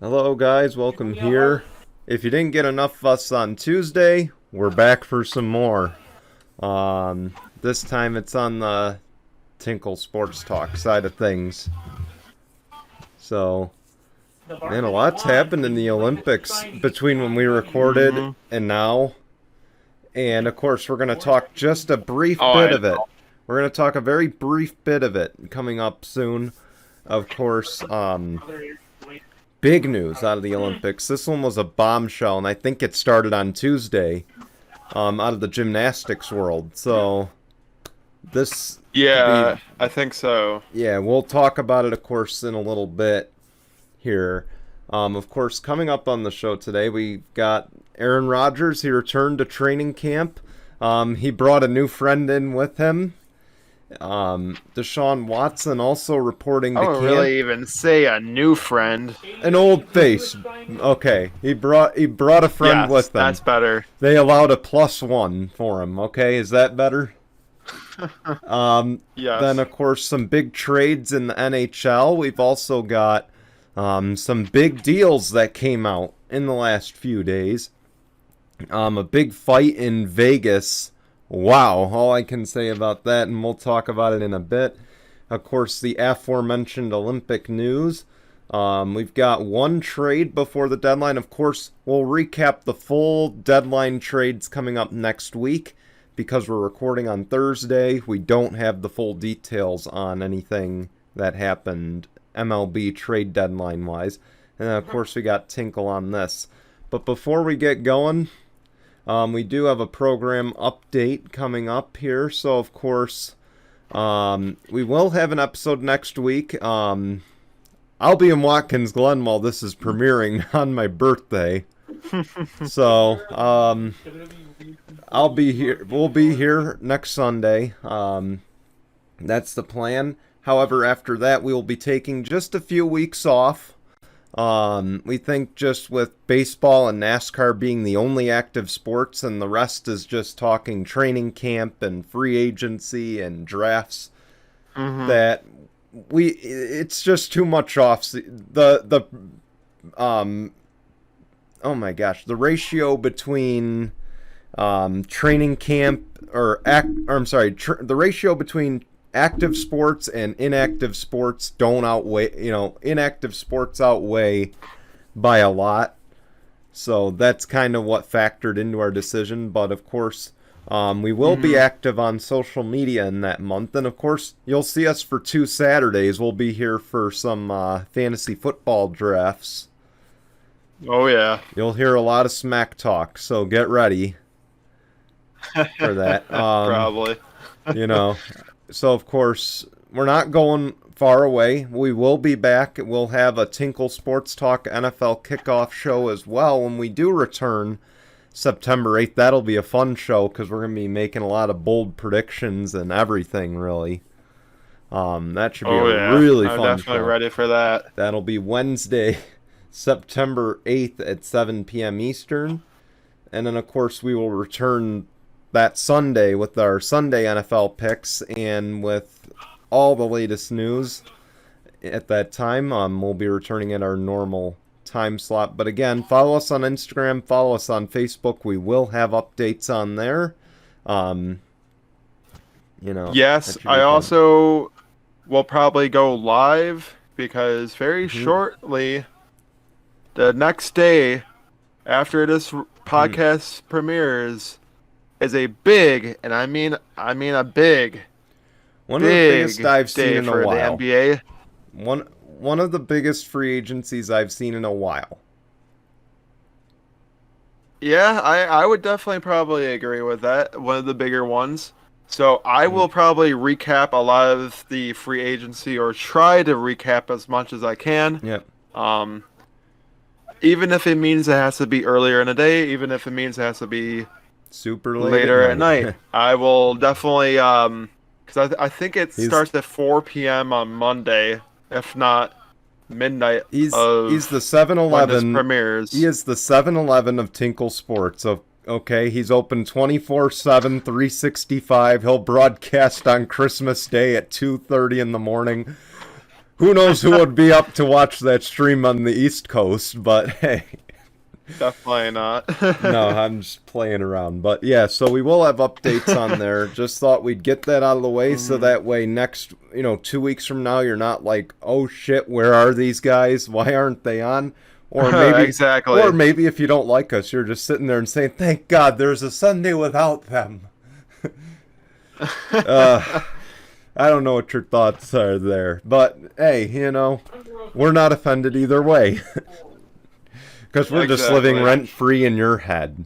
Hello guys, welcome here. If you didn't get enough of us on Tuesday, we're back for some more. This time it's on the Tinkle Sports Talk side of things. So, man, a lot's happened in the Olympics between when we recorded and now. And of course, we're going to talk just a brief bit of it. We're going to talk a very brief bit of it coming up soon. Of course, big news out of the Olympics. This one was a bombshell, and I think it started on Tuesday out of the gymnastics world. So, this... Yeah, I think so. Yeah, we'll talk about it, of course, in a little bit here. Of course, coming up on the show today, we got Aaron Rodgers. He returned to training camp. He brought a new friend in with him. DeShaun Watson also reporting to camp. I don't really even say a new friend. An old face. Okay, he brought a friend with him. That's better. They allowed a +1 for him. Okay, is that better? Yes. Then of course some big trades in the NHL. We've also got some big deals that came out in the last few days. A big fight in Vegas. Wow, all I can say about that, and we'll talk about it in a bit. Of course, the aforementioned Olympic news. We've got one trade before the deadline. Of course, we'll recap the full deadline trades coming up next week. Because we're recording on Thursday, we don't have the full details on anything that happened MLB trade deadline-wise. And then, of course, we got Tinkle on this. But before we get going... we do have a program update coming up here, so of course, we will have an episode next week. I'll be in Watkins Glen while this is premiering on my birthday. So, I'll be here. We'll be here next Sunday. That's the plan. However, after that, we will be taking just a few weeks off. We think just with baseball and NASCAR being the only active sports and the rest is just talking training camp and free agency and drafts, that it's just too much off. Oh my gosh, the ratio between training camp the ratio between active sports and inactive sports don't outweigh, inactive sports outweigh by a lot. So that's kind of what factored into our decision. But of course, we will be active on social media in that month. And of course, you'll see us for 2 Saturdays. We'll be here for some fantasy football drafts. Oh, yeah. You'll hear a lot of smack talk, so get ready for that. Probably. So, of course, we're not going far away. We will be back. We'll have a Tinkle Sports Talk NFL kickoff show as well when we do return September 8th. That'll be a fun show because we're going to be making a lot of bold predictions and everything, really. That should be a really fun show. I'm definitely ready for that. That'll be Wednesday, September 8th at 7 p.m. Eastern. And then, of course, we will return that Sunday with our Sunday NFL picks and with all the latest news at that time. We'll be returning at our normal time slot. But again, follow us on Instagram, follow us on Facebook. We will have updates on there. Yes, I also will probably go live because very shortly, the next day after this podcast premieres, is a big, and I mean a big, one of the biggest I've seen in a while. For the NBA. One of the biggest free agencies I've seen in a while. Yeah, I would definitely probably agree with that. One of the bigger ones. So I will probably recap a lot of the free agency, or try to recap as much as I can. Yep. Even if it means it has to be earlier in the day, even if it means it has to be super late later at night. I will definitely, because I think it starts at 4 p.m. on Monday, if not midnight. He's the 7-Eleven. When this premieres. He is the 7-Eleven of Tinkle Sports. Okay, he's open 24/7, 365. He'll broadcast on Christmas Day at 2:30 in the morning. Who knows who would be up to watch that stream on the East Coast, but hey. Definitely not. No, I'm just playing around. But yeah, so we will have updates on there. Just thought we'd get that out of the way so that way next, 2 weeks from now, you're not like, oh shit, where are these guys? Why aren't they on? Or maybe, exactly. Or maybe if you don't like us, you're just sitting there and saying, thank God there's a Sunday without them. I don't know what your thoughts are there. But hey, we're not offended either way. Because we're just living rent-free in your head.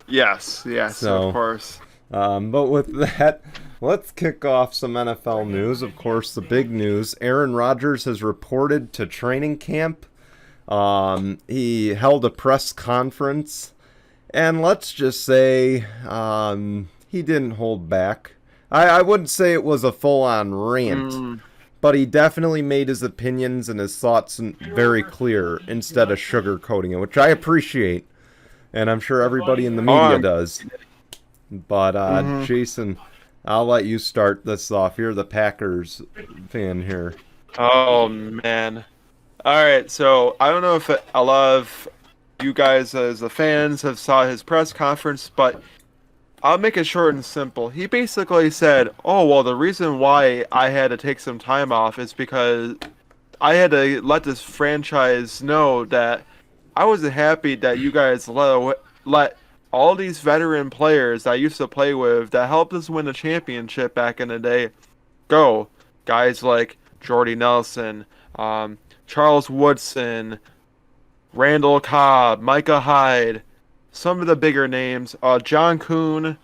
Yes, so, of course. But with that, let's kick off some NFL news. Of course, the big news, Aaron Rodgers has reported to training camp. He held a press conference. And let's just say he didn't hold back. I wouldn't say it was a full-on rant. But he definitely made his opinions and his thoughts very clear instead of sugarcoating it, which I appreciate. And I'm sure everybody in the media does. But, Jason, I'll let you start this off. You're the Packers fan here. Oh, man. All right, so I don't know if a lot of you guys as the fans have saw his press conference, but I'll make it short and simple. He basically said, oh, well, the reason why I had to take some time off is because I had to let this franchise know that I wasn't happy that you guys let all these veteran players that I used to play with that helped us win the championship back in the day go. Guys like Jordy Nelson, Charles Woodson, Randall Cobb, Micah Hyde, some of the bigger names, John Kuhn,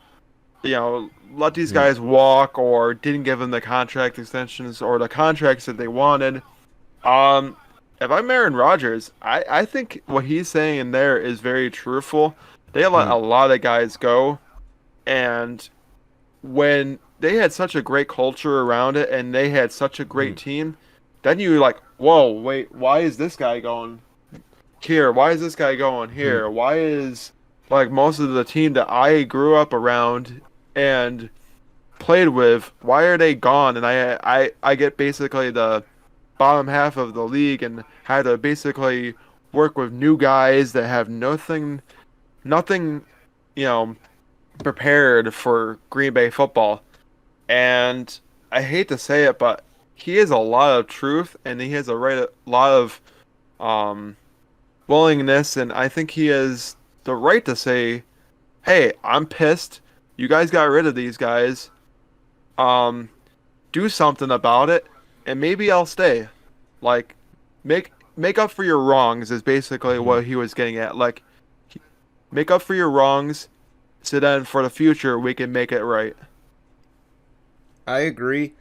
let these guys walk or didn't give them the contract extensions or the contracts that they wanted. If I'm Aaron Rodgers, I think what he's saying in there is very truthful. They let a lot of guys go, and when they had such a great culture around it and they had such a great team, then you're like, whoa, wait, why is this guy going here? Why is this guy going here? Why is most of the team that I grew up around and played with, why are they gone? And I get basically the bottom half of the league and had to basically work with new guys that have nothing, prepared for Green Bay football. And I hate to say it, but he has a lot of truth and he has a lot of willingness, and I think he has the right to say, hey, I'm pissed. You guys got rid of these guys. Do something about it, and maybe I'll stay. Make up for your wrongs is basically what he was getting at. Make up for your wrongs, so then for the future we can make it right. I agree,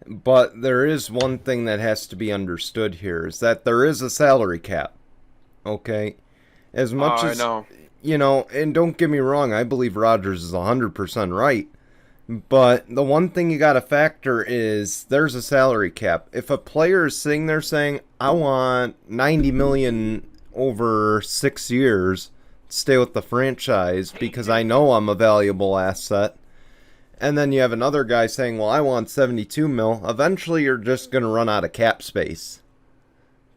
but there is one thing that has to be understood here, is that there is a salary cap. Okay? As much as... I know. And don't get me wrong, I believe Rodgers is 100% right. But the one thing you got to factor is there's a salary cap. If a player is sitting there saying, I want $90 million over 6 years to stay with the franchise because I know I'm a valuable asset, and then you have another guy saying, well, I want 72 mil, eventually you're just going to run out of cap space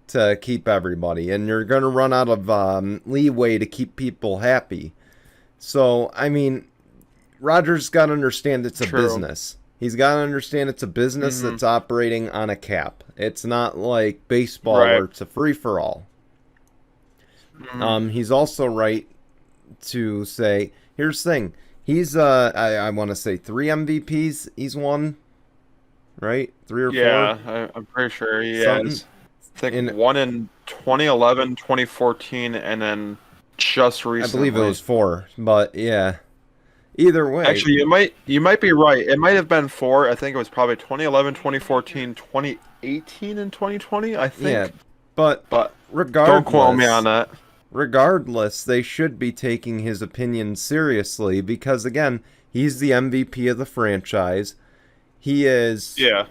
to keep everybody, and you're going to run out of leeway to keep people happy. So, I mean, Rodgers got to understand it's a business. He's got to understand it's a business that's operating on a cap. It's not like baseball where it's a free-for-all. He's also right to say, here's the thing. He's, I want to say 3 MVPs he's won, right? 3 or 4? Yeah, I'm pretty sure he has. I think one in 2011, 2014, and then just recently. I believe it was 4, but yeah. Either way. Actually, you might be right. It might have been 4. I think it was probably 2011, 2014, 2018, and 2020, I think. Yeah, but regardless, don't quote me on that. Regardless, they should be taking his opinion seriously because, again, he's the MVP of the franchise. He is... Yeah.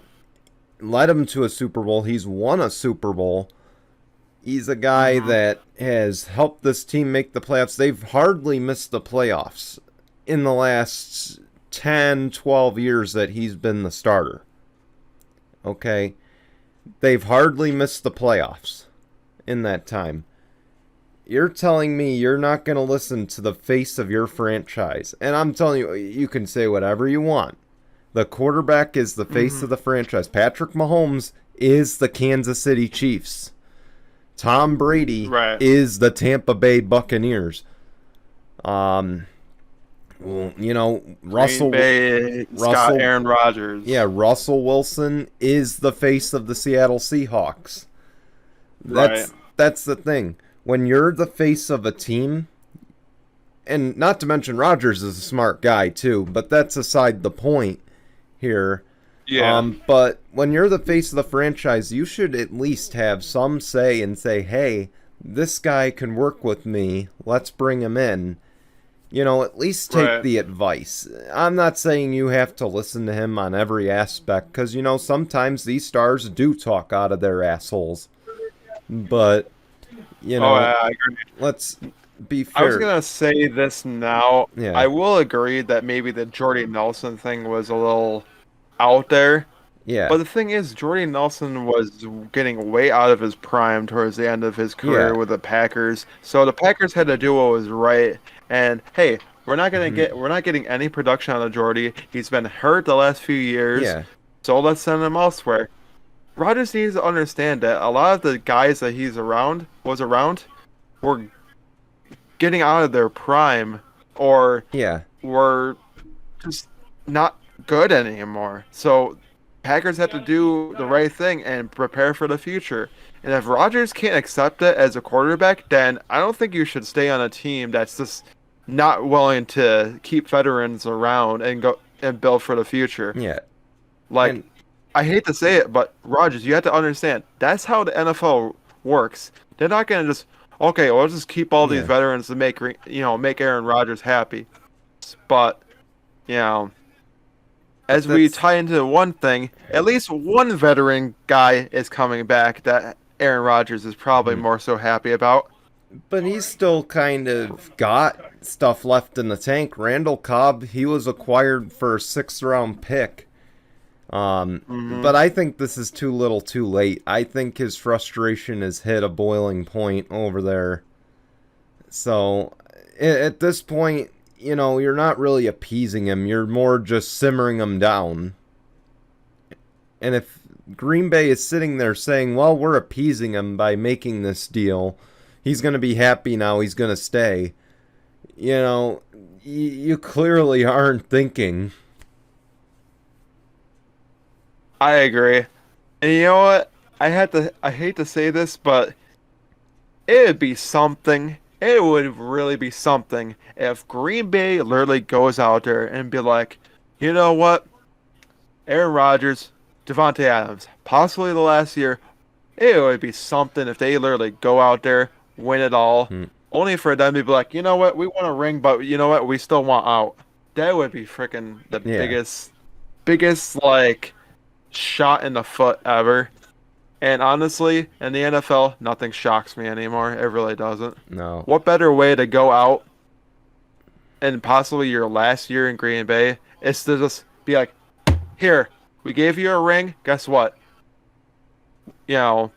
Led him to a Super Bowl. He's won a Super Bowl. He's a guy that has helped this team make the playoffs. They've hardly missed the playoffs in the last 10, 12 years that he's been the starter. Okay? They've hardly missed the playoffs in that time. You're telling me you're not going to listen to the face of your franchise. And I'm telling you, you can say whatever you want. The quarterback is the face of the franchise. Patrick Mahomes is the Kansas City Chiefs. Tom Brady is the Tampa Bay Buccaneers. Well, you know, Aaron Rodgers. Yeah, Russell Wilson is the face of the Seattle Seahawks. That's the thing. When you're the face of a team, and not to mention Rodgers is a smart guy too, but that's aside the point here. Yeah. But when you're the face of the franchise, you should at least have some say and say, hey, this guy can work with me. Let's bring him in. You know, at least take the advice. I'm not saying you have to listen to him on every aspect, because, you know, sometimes these stars do talk out of their assholes. But, you know, I agree. Let's be fair. I was going to say this now. Yeah. I will agree that maybe the Jordy Nelson thing was a little out there. Yeah. But the thing is, Jordy Nelson was getting way out of his prime towards the end of his career with the Packers. So the Packers had to do what was right. And hey, we're not getting any production out of Jordy. He's been hurt the last few years. Yeah. So let's send him elsewhere. Rodgers needs to understand that a lot of the guys that was around were getting out of their prime or were just not good anymore. So Packers have to do the right thing and prepare for the future. And if Rodgers can't accept it as a quarterback, then I don't think you should stay on a team that's just not willing to keep veterans around and go and build for the future. Yeah. I hate to say it, but Rodgers, you have to understand, that's how the NFL works. They're not going to just, okay, well, let's just keep all these veterans to make Aaron Rodgers happy. But, you know, as we tie into one thing, at least one veteran guy is coming back that Aaron Rodgers is probably more so happy about. But he's still kind of got stuff left in the tank. Randall Cobb, he was acquired for a 6th-round pick. But I think this is too little too late. I think his frustration has hit a boiling point over there. So, at this point, you know, you're not really appeasing him. You're more just simmering him down. And if Green Bay is sitting there saying, well, we're appeasing him by making this deal, he's going to be happy now, he's going to stay. You know, you clearly aren't thinking. I agree. And you know what? I hate to say this, but it would be something. It would really be something if Green Bay literally goes out there and be like, you know what? Aaron Rodgers, Devontae Adams, possibly the last year. It would be something if they literally go out there, win it all, only for them to be like, you know what? We want a ring, but you know what? We still want out. That would be freaking the biggest like shot in the foot ever. And honestly, in the NFL, nothing shocks me anymore. It really doesn't. No. What better way to go out and possibly your last year in Green Bay is to just be like, here, we gave you a ring. Guess what? You know,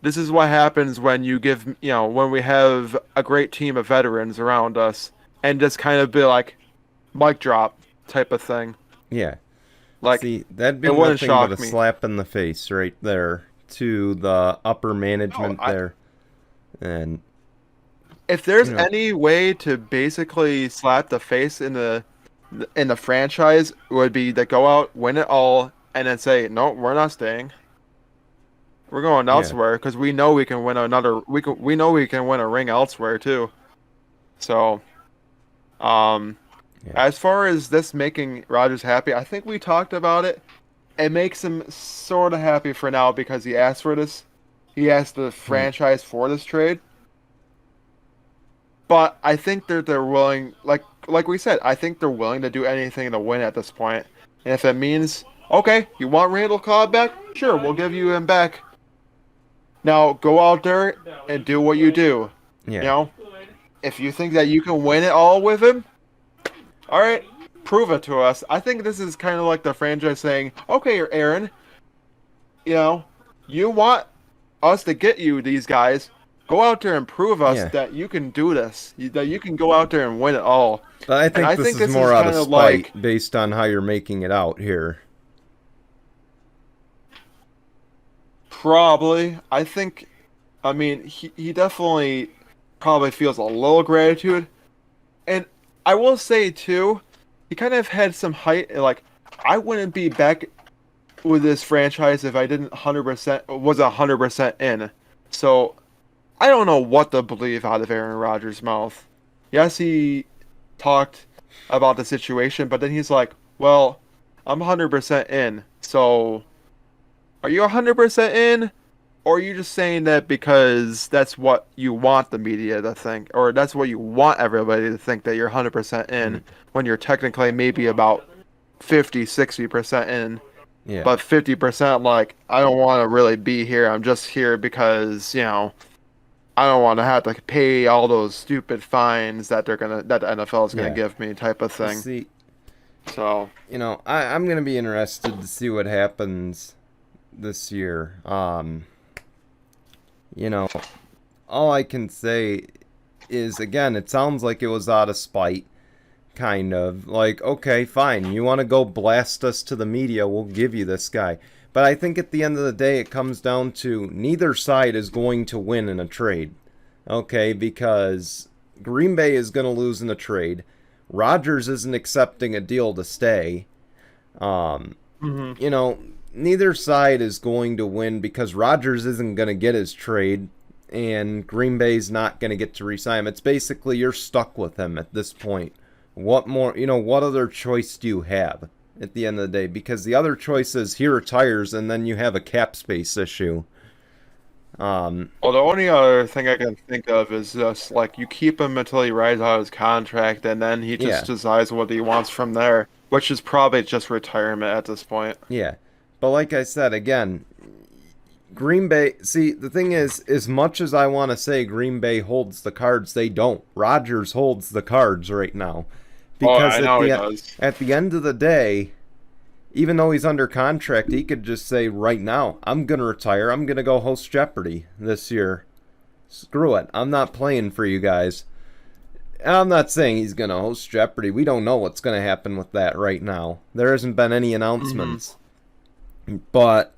this is what happens when when we have a great team of veterans around us, and just kind of be like, mic drop type of thing. Yeah. Like, see, that'd be nothing but a slap in the face right there to the upper management there. And if there's any way to basically slap the face in the franchise, it would be to go out, win it all, and then say, no, we're not staying. We're going elsewhere because we know we can win we know we can win a ring elsewhere too. So, as far as this making Rodgers happy, I think we talked about it. It makes him sort of happy for now because he asked for this. He asked the franchise for this trade. But I think that they're willing, like we said, I think they're willing to do anything to win at this point. And if it means, okay, you want Randall Cobb back? Sure, we'll give you him back. Now go out there and do what you do. Yeah. You know, if you think that you can win it all with him, all right, prove it to us. I think this is kind of like the franchise saying, okay, Aaron, you know, you want us to get you these guys. Go out there and prove us Yeah. that you can do this. That you can go out there and win it all. But I And think I this think is this is more out kind of of spite like based on how you're making it out here. probably. I think. I mean, he definitely probably feels a little gratitude. And I will say too, he kind of had some height. Like I wouldn't be back with this franchise if I didn't 100% was 100% in. So I don't know what to believe out of Aaron Rodgers' mouth. Yes, he talked about the situation, but then he's like, "Well, I'm 100% in. So are you 100% in? Or are you just saying that because that's what you want the media to think, or that's what you want everybody to think that you're 100% in Mm, when you're technically maybe about 50, 60% in, yeah. but 50% like, I don't want to really be here. I'm just here because, I don't want to have to pay all those stupid fines that the NFL is gonna Yeah. give me type of thing. See, So, I'm going to be interested to see what happens this year. You know, all I can say is, again, it sounds like it was out of spite. Kind of. Like, okay, fine. You want to go blast us to the media, we'll give you this guy. But I think at the end of the day, it comes down to neither side is going to win in a trade. Okay, because Green Bay is going to lose in a trade. Rodgers isn't accepting a deal to stay. Um, hmm you know, neither side is going to win because Rodgers isn't going to get his trade and Green Bay's not going to get to re-sign him. It's basically you're stuck with him at this point. What more, what other choice do you have at the end of the day? Because the other choice is he retires and then you have a cap space issue. well, the only other thing I can think of is just like you keep him until he rides out his contract, and then he just Yeah, decides what he wants from there, which is probably just retirement at this point. yeah. But like I said, again, Green Bay, see, the thing is, as much as I want to say Green Bay holds the cards, they don't. Rodgers holds the cards right now. Oh, Because I know he does. at the end of the day, even though he's under contract, he could just say right now, I'm going to retire. I'm going to go host Jeopardy this year. Screw it. I'm not playing for you guys. And I'm not saying he's going to host Jeopardy. We don't know what's going to happen with that right now. There hasn't been any hmm announcements. But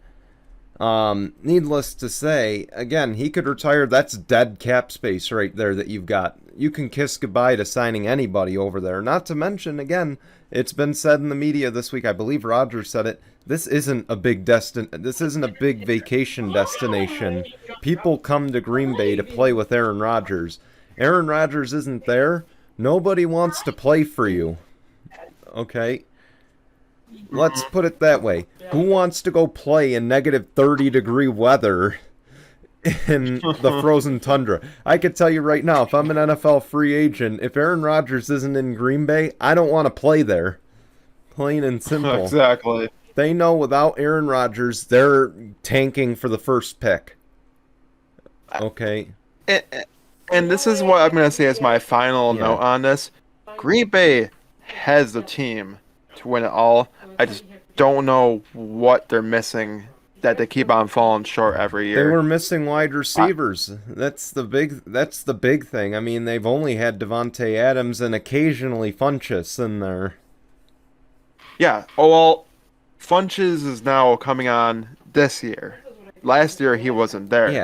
needless to say, again, he could retire. That's dead cap space right there that you've got. You can kiss goodbye to signing anybody over there. Not to mention, again, it's been said in the media this week. I believe Rodgers said it. This isn't a big This isn't a big vacation destination. People come to Green Bay to play with Aaron Rodgers. Aaron Rodgers isn't there. Nobody wants to play for you. Okay? Let's put it that way. Who wants to go play in negative 30-degree weather in the frozen tundra? I could tell you right now, if I'm an NFL free agent, if Aaron Rodgers isn't in Green Bay, I don't want to play there. Plain and simple. Exactly. They know without Aaron Rodgers, they're tanking for the first pick. Okay? And, and this is what I'm going to say as my final Yeah. note on this. Green Bay has the team to win it all. I just don't know what they're missing that they keep on falling short every They year. were missing wide I, receivers. That's the big thing. I mean, they've only had Devontae Adams and occasionally Funchess in there. yeah. Oh, well, Funches is now coming on this year. Last year he wasn't there.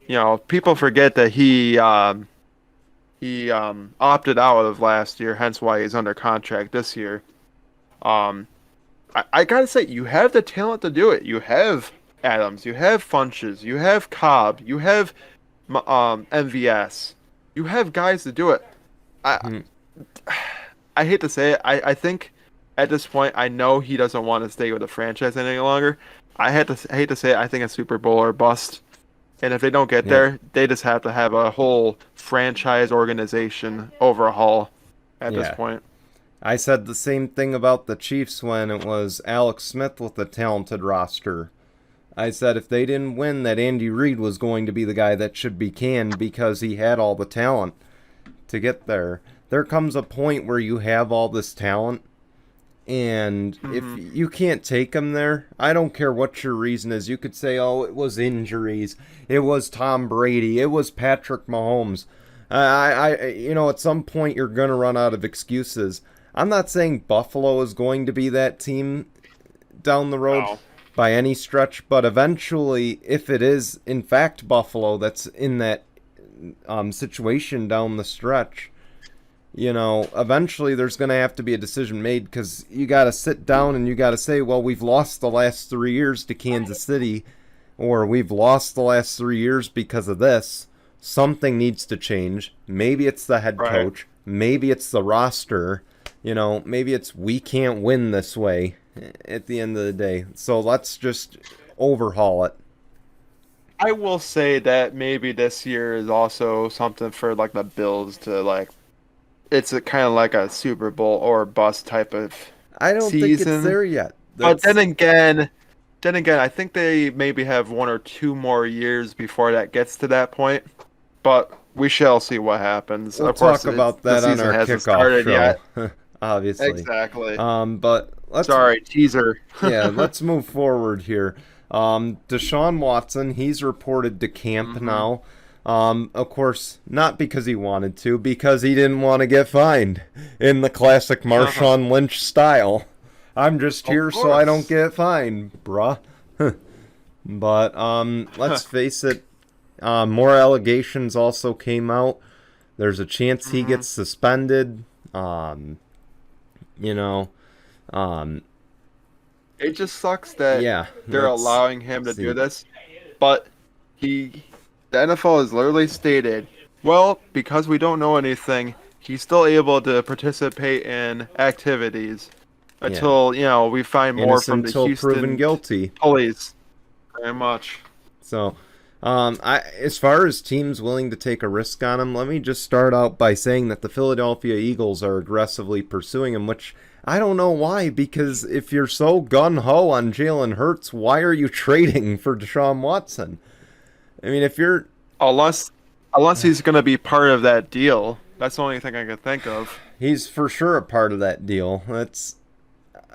Yeah. People forget that he opted out of last year, hence why he's under contract this year. Um, I gotta say, you have the talent to do it. You have Adams, you have Funches, you have Cobb, you have MVS. You have guys to do it. I Hmm. I hate to say it. I think at this point, I know he doesn't want to stay with the franchise any longer. I hate to say it. I think a Super Bowl or bust. And if they don't get Yeah. there, they just have to have a whole franchise organization overhaul at this Yeah. point. I said the same thing about the Chiefs when it was Alex Smith with a talented roster. I said if they didn't win, that Andy Reid was going to be the guy that should be canned because he had all the talent to get there. There comes a point where you have all this talent And if Mm-hmm. you can't take him there, I don't care what your reason is. You could say, oh, it was injuries. It was Tom Brady. It was Patrick Mahomes. At some point you're going to run out of excuses. I'm not saying Buffalo is going to be that team down the road No. by any stretch, but eventually, if it is in fact Buffalo that's in that situation down the stretch, eventually there's going to have to be a decision made because you got to sit down and you got to say, well, we've lost the last 3 years to Kansas City, or we've lost the last 3 years because of this. Something needs to change. Maybe it's the head coach. Maybe it's the roster. Maybe it's we can't win this way at the end of the day. So let's just overhaul it. I will say that maybe this year is also something for like the Bills to like. It's a kind of like a Super Bowl or bust type of I don't think it's season. there yet. But then again, I think they maybe have 1 or 2 more years before that gets to that point. But we shall see what happens. We'll Of course, talk about that the on season our hasn't kickoff started yet. show, obviously. Exactly. But let's Sorry, teaser. yeah, let's move forward here. DeShaun Watson, he's reported to camp now. Of course, not because he wanted to, because he didn't want to get fined in the classic Marshawn Lynch style. I'm just here so I don't get fined, bruh. But let's face it, more allegations also came out. There's a chance he gets suspended. It just sucks that they're allowing him to do this, but the NFL has literally stated, well, because we don't know anything, he's still able to participate in activities until we find more from the until Houston proven guilty. police. Very much. So, as far as teams willing to take a risk on him, let me just start out by saying that the Philadelphia Eagles are aggressively pursuing him, which I don't know why, because if you're so gung-ho on Jalen Hurts, why are you trading for Deshaun Watson? I mean, if you're... Unless he's going to be part of that deal. That's the only thing I can think of. He's for sure a part of that deal.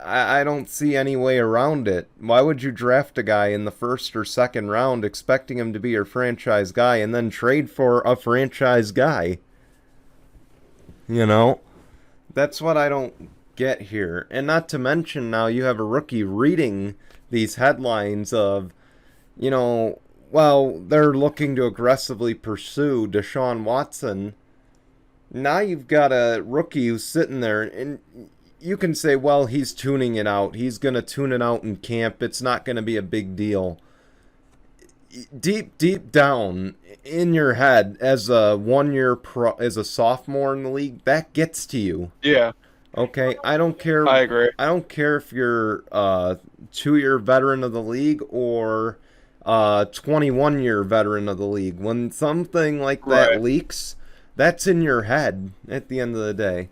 I don't see any way around it. Why would you draft a guy in the first or second round expecting him to be your franchise guy and then trade for a franchise guy? That's what I don't get here. And not to mention now you have a rookie reading these headlines of, they're looking to aggressively pursue Deshaun Watson. Now you've got a rookie who's sitting there, and you can say, well, he's tuning it out. He's going to tune it out in camp. It's not going to be a big deal. Deep down in your head, as a 1-year pro, as a sophomore in the league, that gets to you. Yeah. Okay, I don't care. I agree. I don't care if you're a 2-year veteran of the league or a 21-year veteran of the league. When something like that leaks, that's in your head at the end of the day.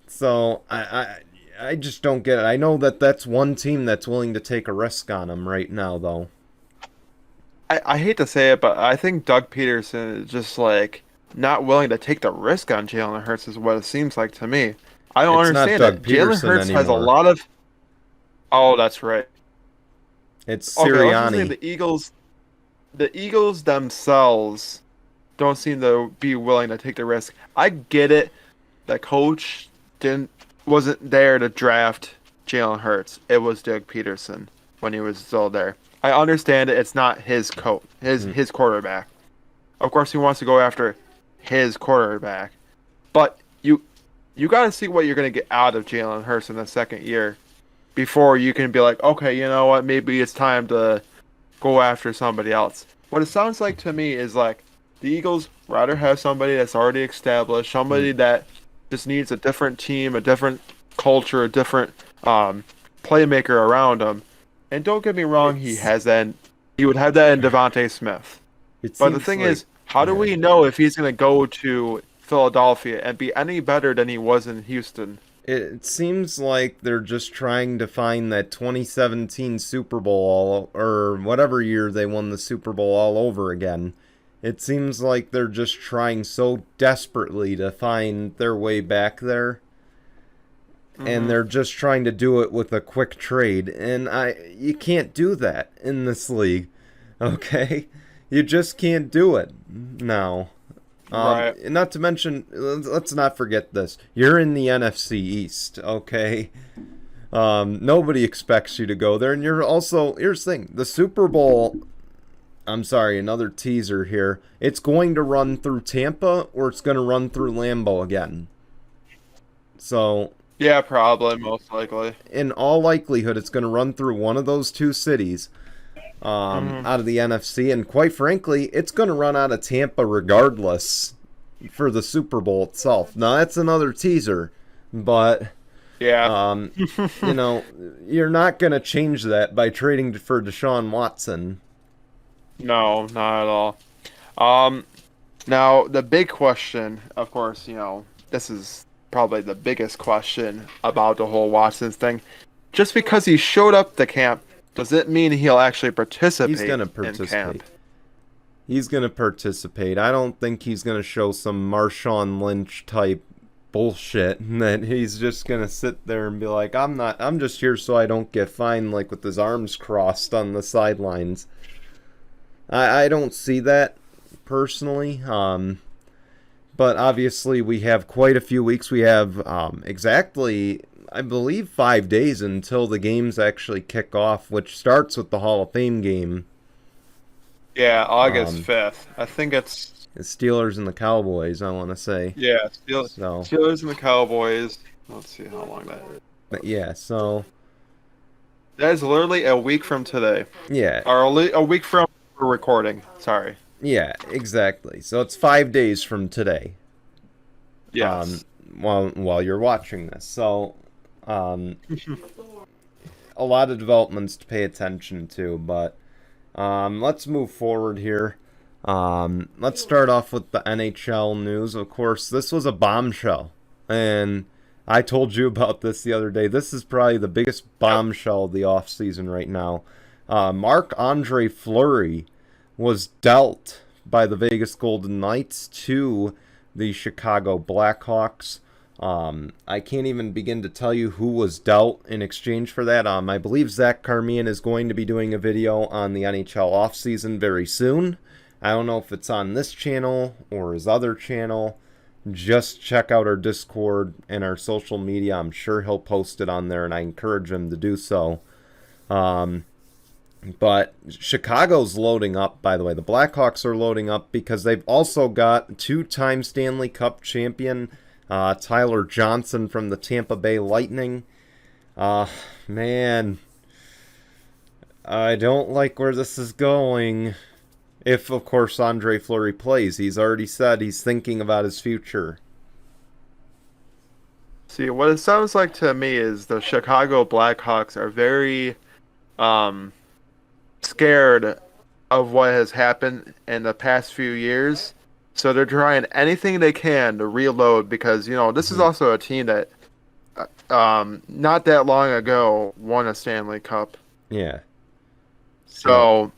So I just don't get it. I know that that's one team that's willing to take a risk on him right now, though. I hate to say it, but I think Doug Peterson is just like not willing to take the risk on Jalen Hurts is what it seems like to me. I don't understand it. Jalen Hurts has a lot of... Oh, that's right. It's Okay, Sirianni. let's just say the Eagles themselves don't seem to be willing to take the risk. I get it. The coach wasn't there to draft Jalen Hurts. It was Doug Peterson when he was still there. I understand it. It's not his coach, his quarterback. Of course, he wants to go after his quarterback, but you got to see what you're going to get out of Jalen Hurts in the second year before you can be like, okay, you know what, maybe it's time to go after somebody else. What it sounds like to me is like the Eagles rather have somebody that's already established, somebody that just needs a different team, a different culture, a different playmaker around him. And don't get me wrong, he would have that in Devontae Smith. But the thing is, how do we know if he's going to go to Philadelphia and be any better than he was in Houston? It seems like they're just trying to find that 2017 Super Bowl or whatever year they won the Super Bowl all over again. It seems like they're just trying so desperately to find their way back there. and they're just trying to do it with a quick trade, and you can't do that in this league, okay? You just can't do it now. Right. Not to mention, let's not forget this. You're in the NFC East, okay? Nobody expects you to go there, and you're also, here's the thing, the Super Bowl, I'm sorry, another teaser here, it's going to run through Tampa, or it's going to run through Lambeau again. So... yeah, probably, most likely. in all likelihood, it's going to run through one of those two cities out of the NFC. And quite frankly, it's going to run out of Tampa regardless for the Super Bowl itself. Now, that's another teaser. But, Yeah. you know, you're not going to change that by trading for DeShaun Watson. No, not at all. Now, the big question, of course, this is probably the biggest question about the whole Watson's thing. Just because he showed up to camp, does it mean he'll actually participate He's going to in participate. camp? He's going to participate. I don't think he's going to show some Marshawn Lynch type bullshit that he's just going to sit there and be like, I'm just here so I don't get fined, like with his arms crossed on the sidelines. I don't see that personally. But obviously we have quite a few weeks. We have exactly, I believe, 5 days until the games actually kick off, which starts with the Hall of Fame game. Yeah, August 5th. I think it's... the Steelers and the Cowboys, I want to say. yeah, So, Steelers and the Cowboys. Let's see how long that is. but yeah, so, That is literally a week from today. yeah. Or a week from recording. Sorry. Yeah, exactly. So it's 5 days from today. Yes. While you're watching this. So, a lot of developments to pay attention to, but let's move forward here. Let's start off with the NHL news. Of course, this was a bombshell, and I told you about this the other day. This is probably the biggest bombshell of the offseason right now. Marc-Andre Fleury was dealt by the Vegas Golden Knights to the Chicago Blackhawks. I can't even begin to tell you who was dealt in exchange for that. I believe Zach Carmian is going to be doing a video on the NHL offseason very soon. I don't know if it's on this channel or his other channel. Just check out our Discord and our social media. I'm sure he'll post it on there, and I encourage him to do so. But Chicago's loading up, by the way. The Blackhawks are loading up because they've also got two-time Stanley Cup champion Tyler Johnson from the Tampa Bay Lightning. Man, I don't like where this is going. If, of course, Andre Fleury plays. He's already said he's thinking about his future. See, what it sounds like to me is the Chicago Blackhawks are very scared of what has happened in the past few years. So they're trying anything they can to reload because, this is also a team that not that long ago won a Stanley Cup. Yeah. So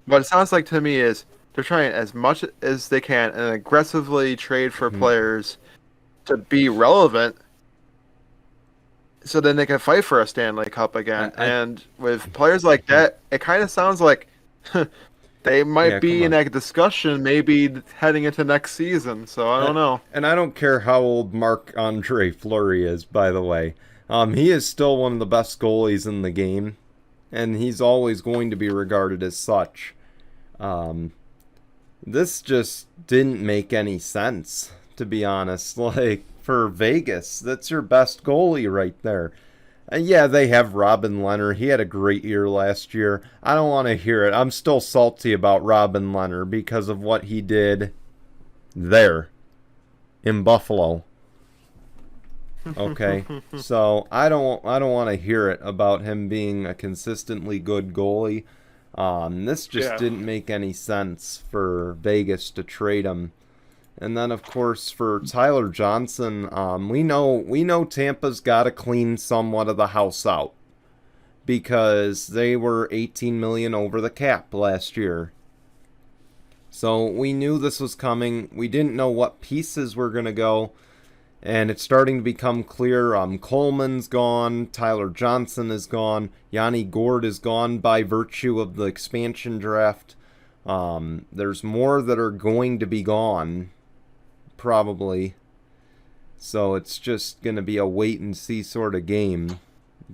what it sounds like to me is they're trying as much as they can and aggressively trade for players to be relevant so then they can fight for a Stanley Cup again. And with players like that, it kind of sounds like they might be in that discussion maybe heading into next season. So I don't know. And I don't care how old Marc-Andre Fleury is, by the way. He is still one of the best goalies in the game. And he's always going to be regarded as such. This just didn't make any sense, to be honest. Like, for Vegas, that's your best goalie right there. And yeah, they have Robin Lehner. He had a great year last year. I don't want to hear it. I'm still salty about Robin Lehner because of what he did there in Buffalo. Okay, so I don't want to hear it about him being a consistently good goalie. This just didn't make any sense for Vegas to trade him. And then, of course, for Tyler Johnson, we know Tampa's got to clean somewhat of the house out because they were $18 million over the cap last year. So we knew this was coming. We didn't know what pieces were going to go. And it's starting to become clear. Coleman's gone. Tyler Johnson is gone. Yanni Gourde is gone by virtue of the expansion draft. There's more that are going to be gone, probably. So it's just going to be a wait-and-see sort of game.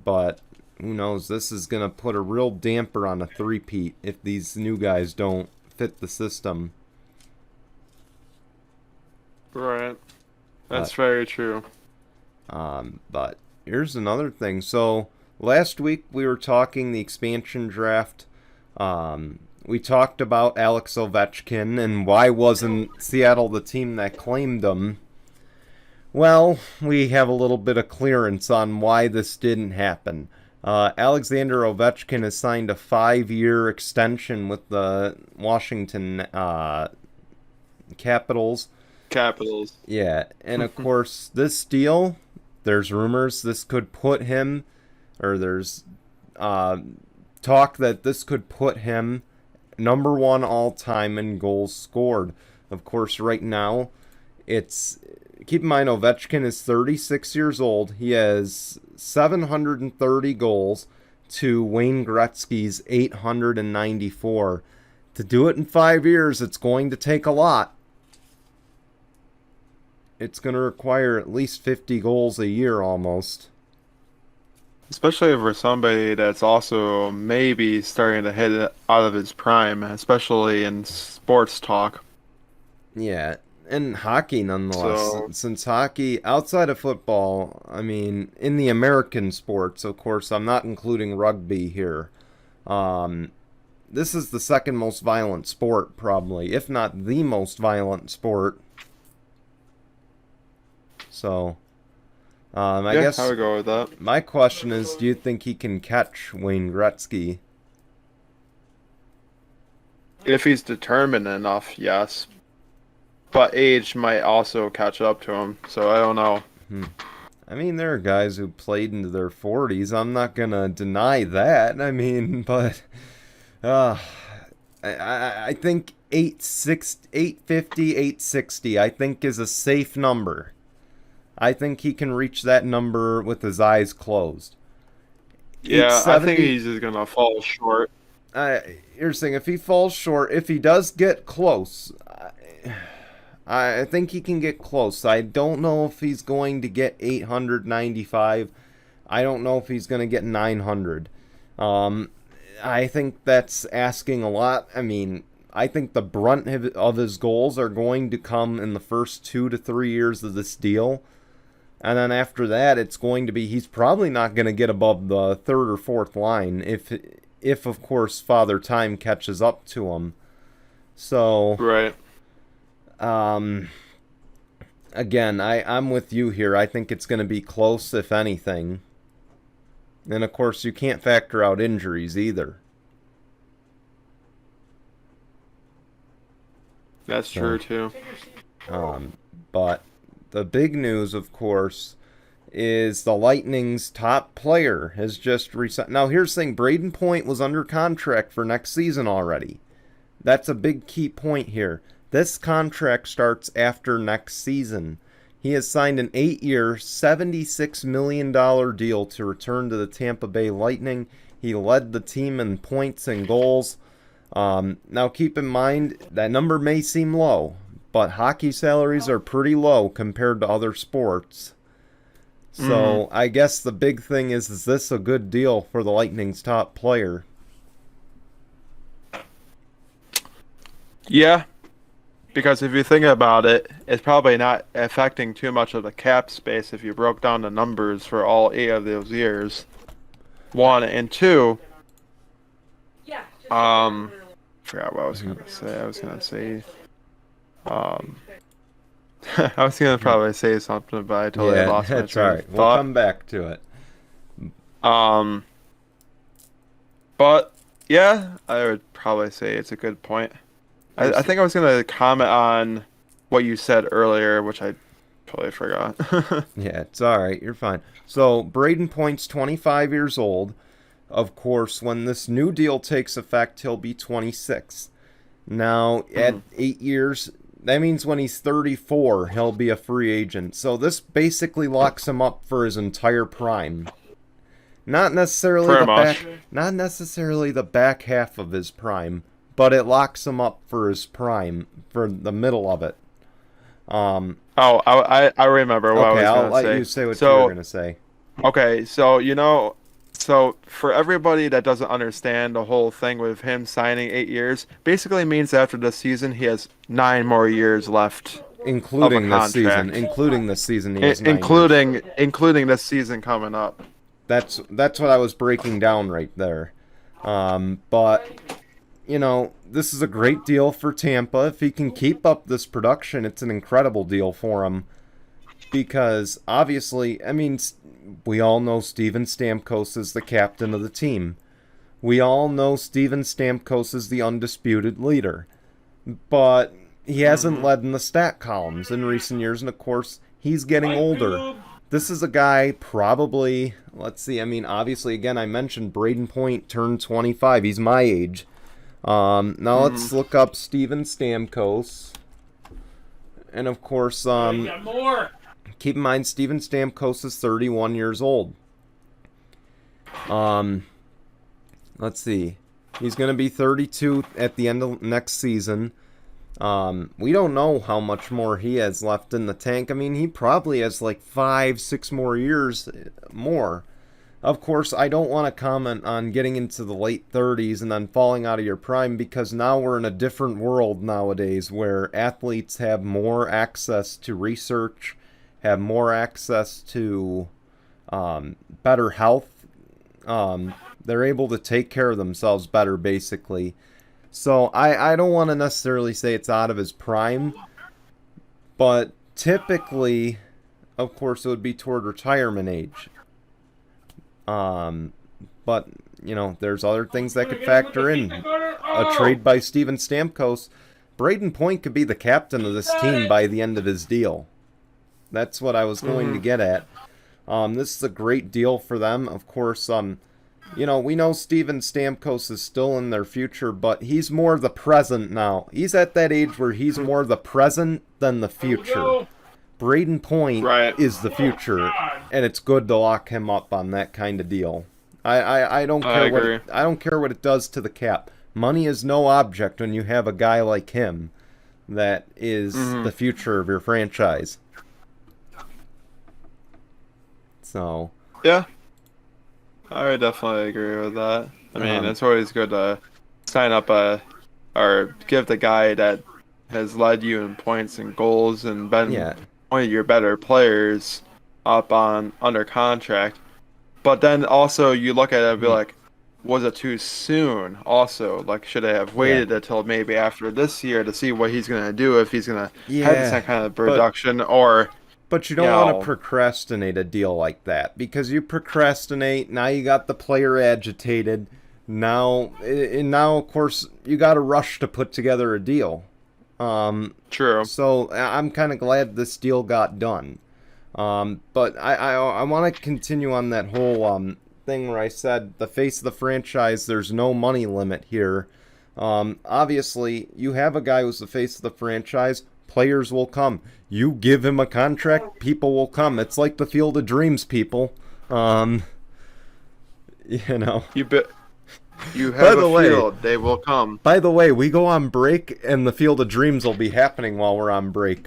But who knows? This is going to put a real damper on a three-peat if these new guys don't fit the system. Right. That's very true. But here's another thing. So last week we were talking the expansion draft. We talked about Alex Ovechkin and why wasn't Seattle the team that claimed him. Well, we have a little bit of clearance on why this didn't happen. Alexander Ovechkin has signed a 5-year extension with the Washington Capitals. Yeah, and of course, this deal, there's rumors this could put him, or there's talk that this could put him number 1 all-time in goals scored. Of course, right now, keep in mind, Ovechkin is 36 years old. He has 730 goals to Wayne Gretzky's 894. To do it in 5 years, it's going to take a lot. It's going to require at least 50 goals a year almost. Especially for somebody that's also maybe starting to hit it out of his prime, especially in sports talk. Yeah, and hockey nonetheless. Since hockey, outside of football, I mean, in the American sports, of course, I'm not including rugby here. This is the second most violent sport, probably, if not the most violent sport. So, I guess I would go with that. My question is, do you think he can catch Wayne Gretzky? If he's determined enough, yes. But age might also catch up to him, so I don't know. I mean, there are guys who played into their 40s. I'm not going to deny that. I mean, but I think 850, 860, I think is a safe number. I think he can reach that number with his eyes closed. Yeah, I think he's just going to fall short. Here's the thing. If he falls short, if he does get close, I think he can get close. I don't know if he's going to get 895. I don't know if he's going to get 900. I think that's asking a lot. I mean, I think the brunt of his goals are going to come in the first 2 to 3 years of this deal. And then after that, it's going to be, he's probably not going to get above the 3rd or 4th line if of course, Father Time catches up to him. So, right. Again, I'm with you here. I think it's going to be close, if anything. And of course, you can't factor out injuries either. That's true, too. But the big news, of course, is the Lightning's top player has just resigned. Now, here's the thing. Braden Point was under contract for next season already. That's a big key point here. This contract starts after next season. He has signed an 8-year, $76 million deal to return to the Tampa Bay Lightning. He led the team in points and goals. Now, keep in mind, that number may seem low, but hockey salaries are pretty low compared to other sports. So, I guess the big thing is this a good deal for the Lightning's top player? Yeah, because if you think about it, it's probably not affecting too much of the cap space if you broke down the numbers for all 8 of those years. 1 and 2. Forgot what I was gonna say. I was gonna probably say something, but I totally lost my train of thought. That's all right. We'll come back to it. But yeah, I would probably say it's a good point. I think I was gonna comment on what you said earlier, which I totally forgot. Yeah, it's all right. You're fine. So Braden Point's 25 years old. Of course, when this new deal takes effect, he'll be 26. Now, at 8 years, That means when he's 34, he'll be a free agent. So this basically locks him up for his entire prime. Not necessarily not necessarily the back half of his prime, but it locks him up for his prime, for the middle of it. I remember what I was going to say. Okay, I'll let you say what you were going to say. Okay, so for everybody that doesn't understand the whole thing with him signing 8 years, basically means after this season he has 9 more years left, including this season. Including this season, he has 9 years. Including this season coming up. That's what I was breaking down right there. But this is a great deal for Tampa. If he can keep up this production, it's an incredible deal for him. Because, obviously, I mean, we all know Steven Stamkos is the captain of the team. We all know Steven Stamkos is the undisputed leader. But he hasn't led in the stat columns in recent years, and of course, he's getting older. This is a guy probably, let's see, I mean, obviously, again, I mentioned Braden Point turned 25. He's my age. Now let's look up Steven Stamkos. And of course, keep in mind, Steven Stamkos is 31 years old. Let's see. He's going to be 32 at the end of next season. We don't know how much more he has left in the tank. I mean, he probably has like 5-6 more years more. Of course, I don't want to comment on getting into the late 30s and then falling out of your prime, because now we're in a different world nowadays where athletes have more access to research, have more access to better health. They're able to take care of themselves better, basically. So I don't want to necessarily say it's out of his prime, but typically, of course, it would be toward retirement age. But, there's other things that could factor in. A trade by Steven Stamkos. Braden Point could be the captain of this team by the end of his deal. That's what I was going to get at. This is a great deal for them. Of course, we know Steven Stamkos is still in their future, but he's more the present now. He's at that age where he's more the present than the future. Braden Point is the future, and it's good to lock him up on that kind of deal. I don't care I don't care what it does to the cap. Money is no object when you have a guy like him that is the future of your franchise. So yeah, I would definitely agree with that. I mean, it's always good to sign up or give the guy that has led you in points and goals and been one of your better players up under contract. But then also you look at it and be like, was it too soon? Also, like, should I have waited until maybe after this year to see what he's going to do, if he's going to have this kind of production, But you don't want to procrastinate a deal like that, because you procrastinate, now you got the player agitated. Now, of course, you got to rush to put together a deal. True. So I'm kind of glad this deal got done. But I want to continue on that whole thing where I said the face of the franchise, there's no money limit here. Obviously, you have a guy who's the face of the franchise, players will come. You give him a contract, people will come. It's like the Field of Dreams, people. You have field, they will come. By the way, we go on break, and the Field of Dreams will be happening while we're on break.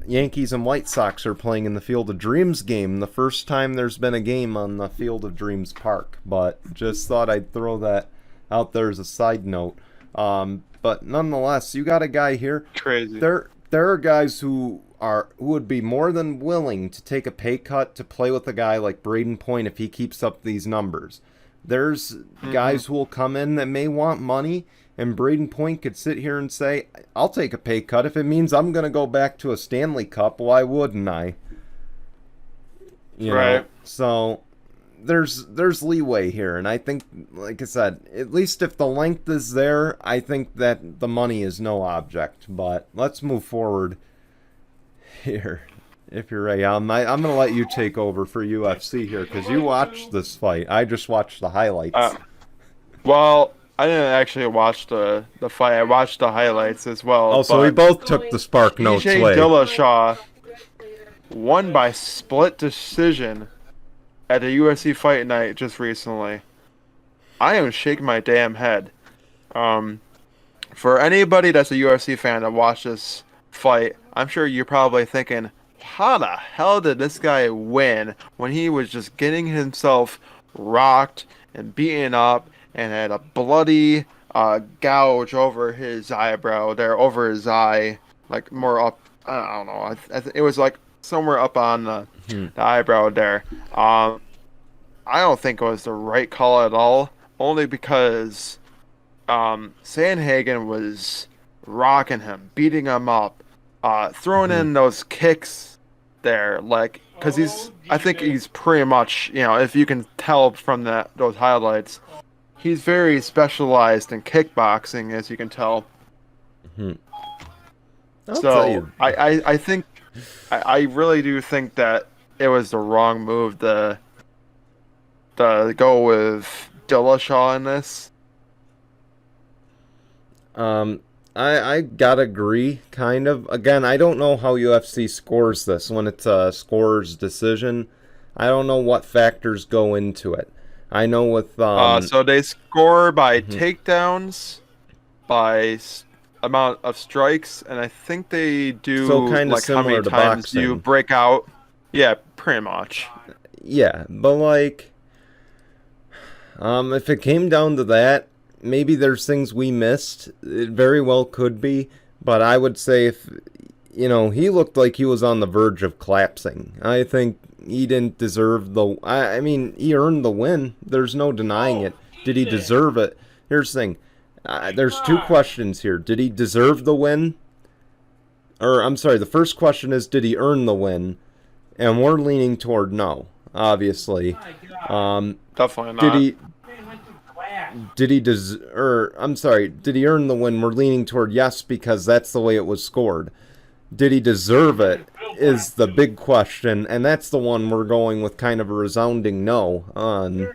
Yankees and White Sox are playing in the Field of Dreams game, the first time there's been a game on the Field of Dreams Park. But just thought I'd throw that out there as a side note. But nonetheless, you got a guy here. Crazy. There are guys who would be more than willing to take a pay cut to play with a guy like Braden Point if he keeps up these numbers. There's guys who will come in that may want money, and Braden Point could sit here and say, I'll take a pay cut if it means I'm going to go back to a Stanley Cup. Why wouldn't I? You know? So there's leeway here, and I think, like I said, at least if the length is there, I think that the money is no object. But let's move forward here. If you're ready, I'm going to let you take over for UFC here, because you watched this fight. I just watched the highlights. Well, I didn't actually watch the fight. I watched the highlights as well. Oh, so we both took the Spark Notes TJ way. Dillashaw won by split decision at the UFC Fight Night just recently. I am shaking my damn head. For anybody that's a UFC fan that watched this fight, I'm sure you're probably thinking, how the hell did this guy win when he was just getting himself rocked and beaten up and had a bloody gouge over his eyebrow there, over his eye, like more up, I don't know, it was like somewhere up on the eyebrow there. I don't think it was the right call at all, only because Sandhagen was rocking him, beating him up, throwing in those kicks there, like, because I think he's pretty much, if you can tell from those highlights, he's very specialized in kickboxing, as you can tell. So I think, I really do think that it was the wrong move to go with Dillashaw in this. I gotta agree, kind of. Again, I don't know how UFC scores this when it's a scorer's decision. I don't know what factors go into it. I know with so they score by takedowns, by amount of strikes, and I think they do like how many times you break out. Yeah, pretty much. Yeah, but like, if it came down to that, maybe there's things we missed. It very well could be, but I would say if, he looked like he was on the verge of collapsing. I think he didn't deserve I mean, he earned the win. There's no denying it. Did he deserve it? Here's the thing. There's two questions here. Did he deserve the win? Or, I'm sorry, the first question is, did he earn the win? And we're leaning toward no, obviously. Definitely not. Did he did he earn the win? We're leaning toward yes, because that's the way it was scored. Did he deserve it is the big question, and that's the one we're going with kind of a resounding no on.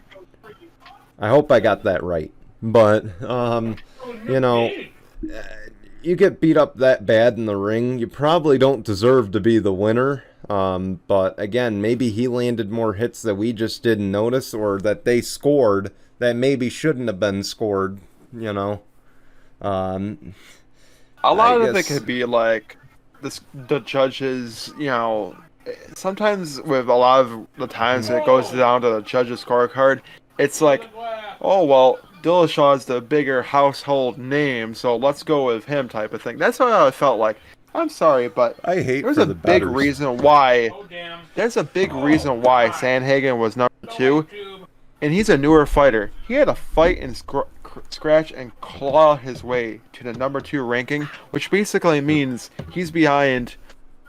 I hope I got that right. But, you get beat up that bad in the ring, you probably don't deserve to be the winner. But again, maybe he landed more hits that we just didn't notice, or that they scored that maybe shouldn't have been scored, A lot of it could be like the judges, sometimes with a lot of the times it goes down to the judges' scorecard, it's like, oh, well, Dillashaw's the bigger household name, so let's go with him type of thing. That's what I felt like. I'm sorry, but I hate there's a big reason why. There's a big reason why Sandhagen was number 2, and he's a newer fighter. He had to fight and scratch and claw his way to the number 2 ranking, which basically means he's behind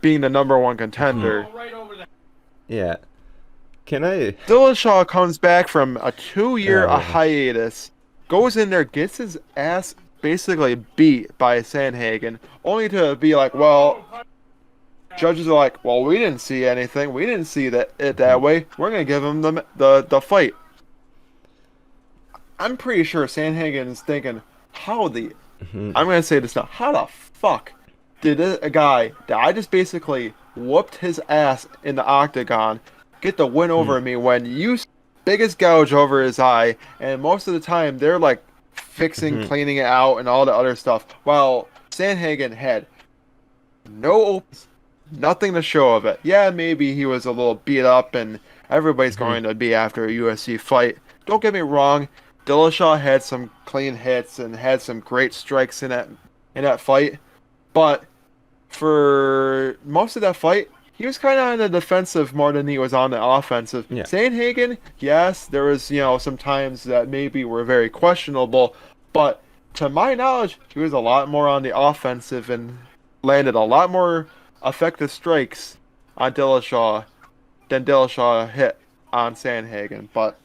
being the number 1 contender. Yeah. Dillashaw comes back from a 2-year hiatus, goes in there, gets his ass basically beat by Sandhagen, only to be like, well, judges are like, well, we didn't see anything. We didn't see it that way. We're going to give him the fight. I'm pretty sure Sandhagen is thinking, I'm going to say this now, how the fuck did a guy that I just basically whooped his ass in the octagon get the win over me when you biggest gouge over his eye, and most of the time they're like fixing, cleaning it out, and all the other stuff, while Sandhagen had no opens, nothing to show of it. Yeah, maybe he was a little beat up, and everybody's going to be after a UFC fight. Don't get me wrong, Dillashaw had some clean hits and had some great strikes in that fight, but for most of that fight, he was kind of on the defensive more than he was on the offensive. Yeah. Sandhagen, yes, there was, some times that maybe were very questionable, but to my knowledge, he was a lot more on the offensive and landed a lot more effective strikes on Dillashaw than Dillashaw hit on Sandhagen. But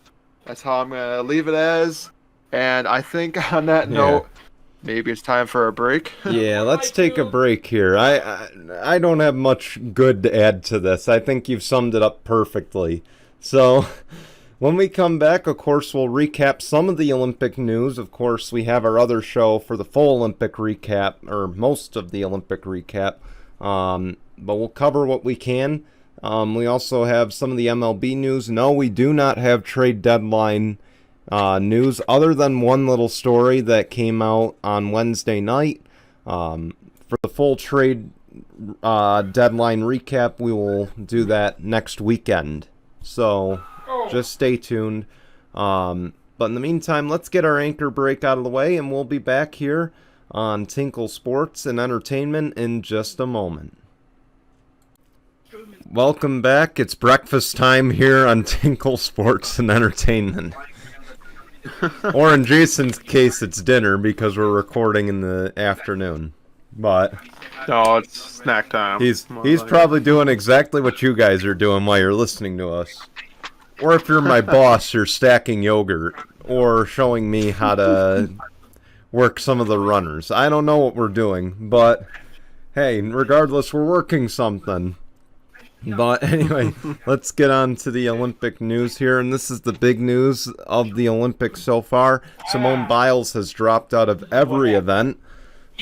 that's how I'm going to leave it as. And I think on that note, maybe it's time for a break. Yeah, let's take a break here. I don't have much good to add to this. I think you've summed it up perfectly. So When we come back, of course, we'll recap some of the Olympic news. Of course, we have our other show for the full Olympic recap, or most of the Olympic recap. But we'll cover what we can. We also have some of the MLB news. No, we do not have trade deadline news, other than one little story that came out on Wednesday night. For the full trade deadline recap, we will do that next weekend. So just stay tuned. But in the meantime, let's get our anchor break out of the way, and we'll be back here on Tinkle Sports and Entertainment in just a moment. Welcome back. It's breakfast time here on Tinkle Sports and Entertainment. Or in Jason's case, it's dinner because we're recording in the afternoon. But no, it's snack time. He's probably doing exactly what you guys are doing while you're listening to us. Or if you're my boss, you're stacking yogurt or showing me how to work some of the runners. I don't know what we're doing, but hey, regardless, we're working something. But anyway, let's get on to the Olympic news here, and this is the big news of the Olympics so far. Simone Biles has dropped out of every event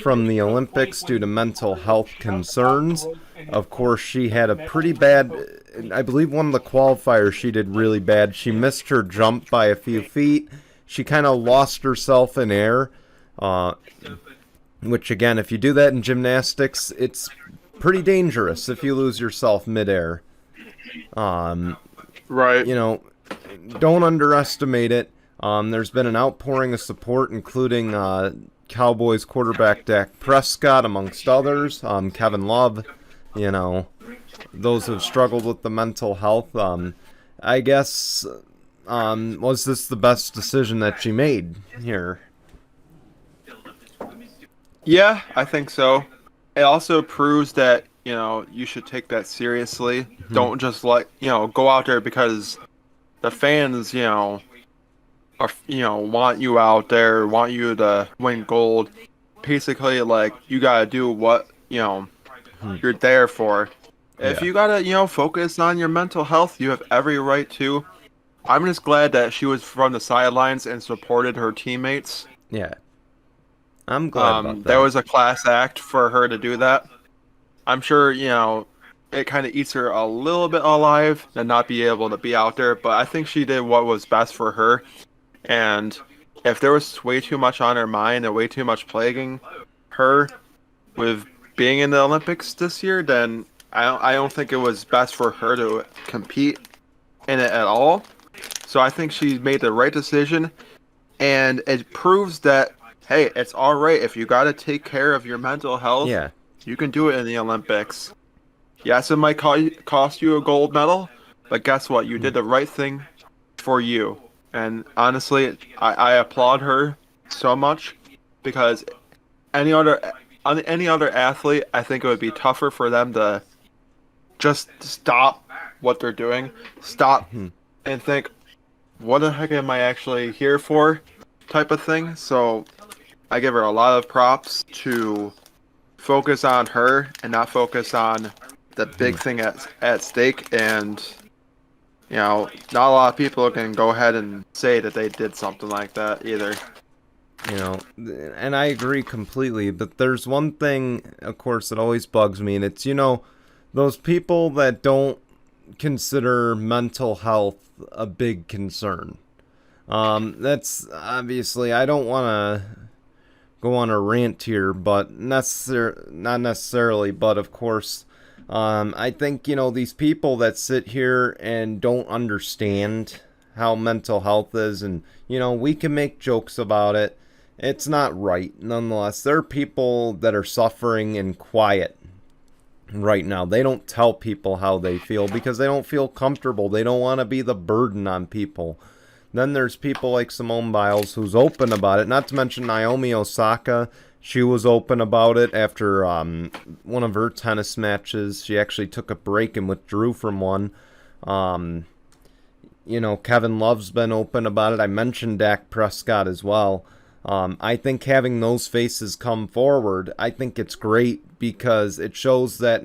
from the Olympics due to mental health concerns. Of course, she had a pretty bad, I believe one of the qualifiers she did really bad. She missed her jump by a few feet. She kind of lost herself in air, which again, if you do that in gymnastics, it's pretty dangerous if you lose yourself midair. Right. You know, don't underestimate it. There's been an outpouring of support, including Cowboys quarterback Dak Prescott, amongst others. Kevin Love, you know, those who've struggled with the mental health. I guess, was this the best decision that she made here? Yeah, I think so. It also proves that, you know, you should take that seriously. Mm-hmm. Don't just go out there because the fans, want you out there, want you to win gold. Basically, you gotta do what, you're there for. If you gotta, focus on your mental health, you have every right to. I'm just glad that she was from the sidelines and supported her teammates. Yeah. I'm glad about that. That was a class act for her to do that. I'm sure, it kind of eats her a little bit alive to not be able to be out there, but I think she did what was best for her. And if there was way too much on her mind and way too much plaguing her with being in the Olympics this year, then I don't think it was best for her to compete in it at all. So I think she made the right decision, and it proves that, hey, it's all right if you got to take care of your mental health. Yeah. You can do it in the Olympics. Yes, it might cost you a gold medal, but guess what? You did the right thing for you. And honestly, I applaud her so much, because any other athlete, I think it would be tougher for them to just stop what they're doing, stop and think, what the heck am I actually here for, type of thing. So I give her a lot of props to focus on her and not focus on the big thing at stake. And, not a lot of people can go ahead and say that they did something like that either. And I agree completely, but there's one thing, of course, that always bugs me, and it's, those people that don't consider mental health a big concern. That's obviously, I don't want to go on a rant here, but not necessarily, but of course, I think, these people that sit here and don't understand how mental health is, and, we can make jokes about it. It's not right. Nonetheless, there are people that are suffering in quiet right now. They don't tell people how they feel because they don't feel comfortable. They don't want to be the burden on people. Then there's people like Simone Biles who's open about it. Not to mention Naomi Osaka. She was open about it after one of her tennis matches. She actually took a break and withdrew from one. Kevin Love's been open about it. I mentioned Dak Prescott as well. I think having those faces come forward, I think it's great because it shows that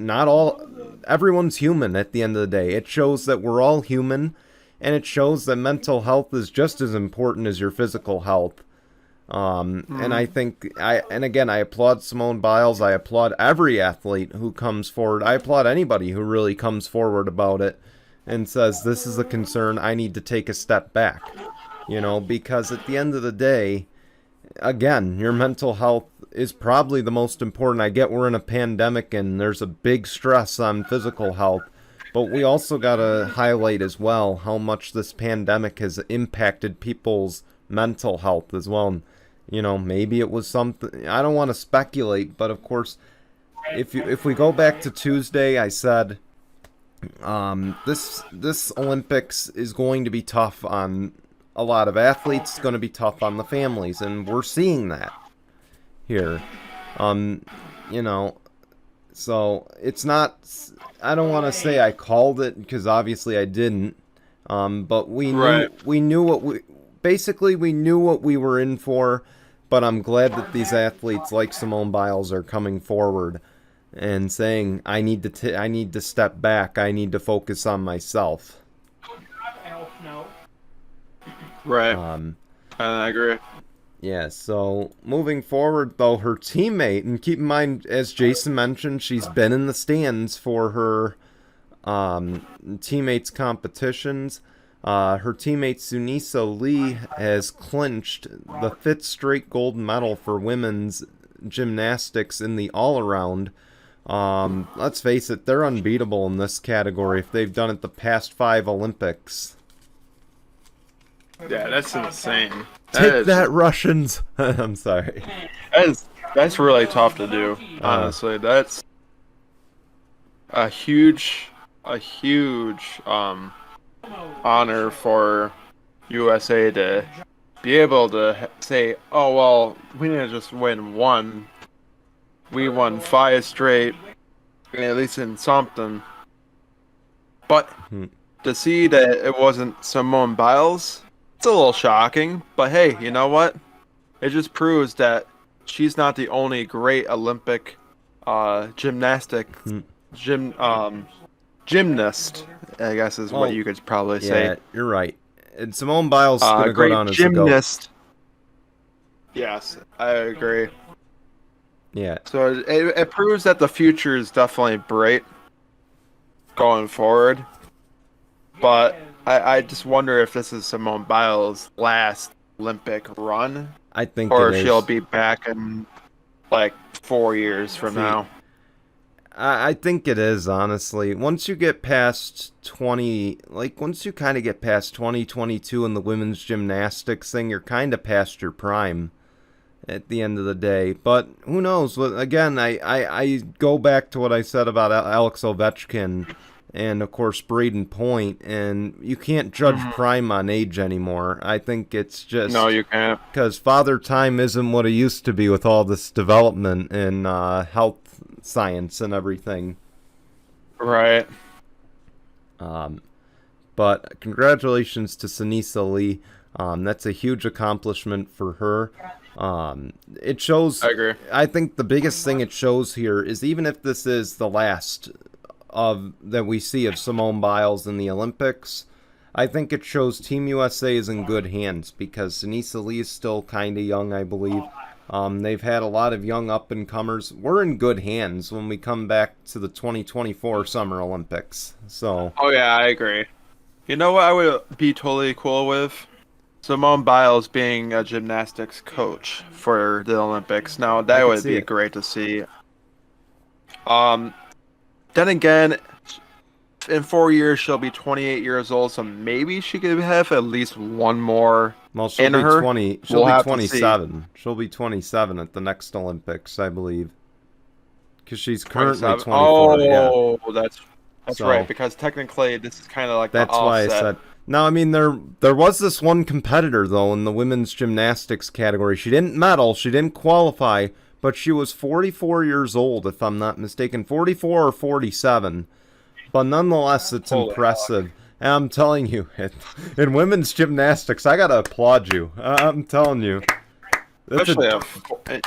everyone's human at the end of the day. It shows that we're all human, and it shows that mental health is just as important as your physical health. And I think, and again, I applaud Simone Biles. I applaud every athlete who comes forward. I applaud anybody who really comes forward about it and says, this is a concern, I need to take a step back. Because at the end of the day, again, your mental health is probably the most important. I get we're in a pandemic and there's a big stress on physical health, but we also got to highlight as well how much this pandemic has impacted people's mental health as well. Maybe it was something, I don't want to speculate, but of course, if we go back to Tuesday, I said, this Olympics is going to be tough on a lot of athletes, it's going to be tough on the families, and we're seeing that here. So it's not, I don't want to say I called it, because obviously I didn't, but we knew what we were in for. But I'm glad that these athletes like Simone Biles are coming forward and saying, I need to step back. I need to focus on myself. Right. I agree. Yeah, so moving forward, though, her teammate, and keep in mind, as Jason mentioned, she's been in the stands for her teammates' competitions. Her teammate Sunisa Lee has clinched the 5th straight gold medal for women's gymnastics in the all-around. Let's face it, they're unbeatable in this category if they've done it the past 5 Olympics. Yeah, that's insane. Take that, Russians! I'm sorry. That's really tough to do, honestly. That's a huge honor for USA to be able to say, oh, well, we didn't just win one. We won 5 straight, at least in something. But to see that it wasn't Simone Biles, it's a little shocking. But hey, you know what? It just proves that she's not the only great Olympic gymnast, I guess is what you could probably say. Yeah, you're right. And Simone Biles is going to go down as a gymnast. Yes, I agree. Yeah. So it proves that the future is definitely bright going forward. But I just wonder if this is Simone Biles' last Olympic run. I think or she'll be back in like 4 years from now. I think it is, honestly. Once you get past 2022 in the women's gymnastics thing, you're kind of past your prime at the end of the day. But who knows? Again, I go back to what I said about Alex Ovechkin and, of course, Braden Point, and you can't judge prime on age anymore. I think it's just... No, you can't. Because Father Time isn't what it used to be with all this development in health science and everything. Right. But congratulations to Sunisa Lee. That's a huge accomplishment for her. It shows... I agree. I think the biggest thing it shows here is even if this is the last that we see of Simone Biles in the Olympics, I think it shows Team USA is in good hands because Sunisa Lee is still kind of young, I believe. They've had a lot of young up-and-comers. We're in good hands when we come back to the 2024 Summer Olympics. So. Oh, yeah, I agree. You know what I would be totally cool with? Simone Biles being a gymnastics coach for the Olympics. Now, that would be great to see. Then again, in 4 years, she'll be 28 years old, so maybe she could have at least one more in her. She'll be 27. She'll be 27 at the next Olympics, I believe. Because she's currently 24. Oh, yeah. That's right, because technically this is kind of like that's the offset. Why I said... Now, I mean, there was this one competitor, though, in the women's gymnastics category. She didn't medal, she didn't qualify, but she was 44 years old, if I'm not mistaken. 44 or 47. But nonetheless, it's impressive. And I'm telling you, in women's gymnastics, I gotta applaud you. I'm telling you. Exactly.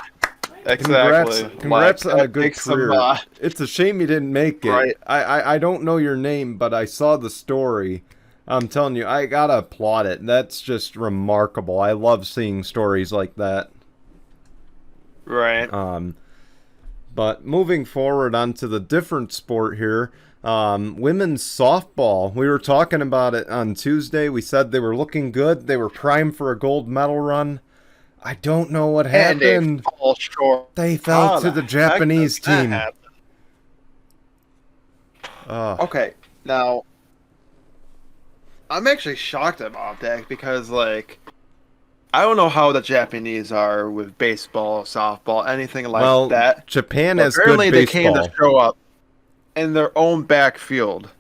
Congrats on a good career. It's a shame you didn't make it. Right. I don't know your name, but I saw the story. I'm telling you, I gotta applaud it. That's just remarkable. I love seeing stories like that. Right. But moving forward onto the different sport here, women's softball. We were talking about it on Tuesday. We said they were looking good. They were primed for a gold medal run. I don't know what And they happened. fall short. They fell How to the the heck Japanese does that team. happen? Uh, Okay, now I'm actually shocked about that because, like, I don't know how the Japanese are with baseball, softball, anything like well, that. Japan But has good apparently, they came to baseball. show up in their own backfield,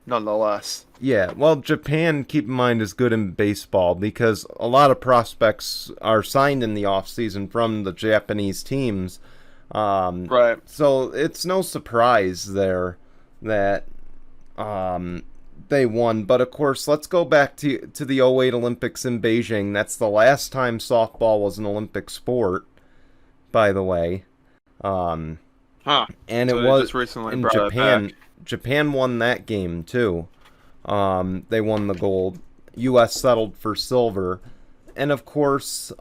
nonetheless. Yeah, well, Japan, keep in mind, is good in baseball because a lot of prospects are signed in the offseason from the Japanese teams. Right. So it's no surprise there that they won. But of course, let's go back to the '08 Olympics in Beijing. That's the last time softball was an Olympic sport, by the way. Um, Huh. and So it they was just recently in brought it Japan. back. Japan won that game too. They won the gold. U.S. settled for silver, and of course,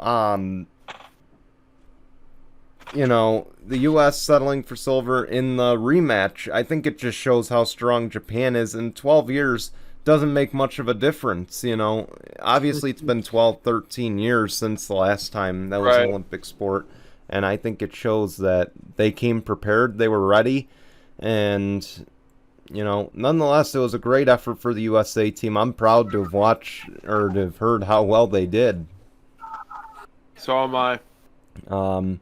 the U.S. settling for silver in the rematch. I think it just shows how strong Japan is. In 12 years, doesn't make much of a difference. Obviously it's been 12, 13 years since the last time that was an Right. Olympic sport, and I think it shows that they came prepared. They were ready, and nonetheless, it was a great effort for the USA team. I'm proud to have watched or to have heard how well they did. So am I. Um,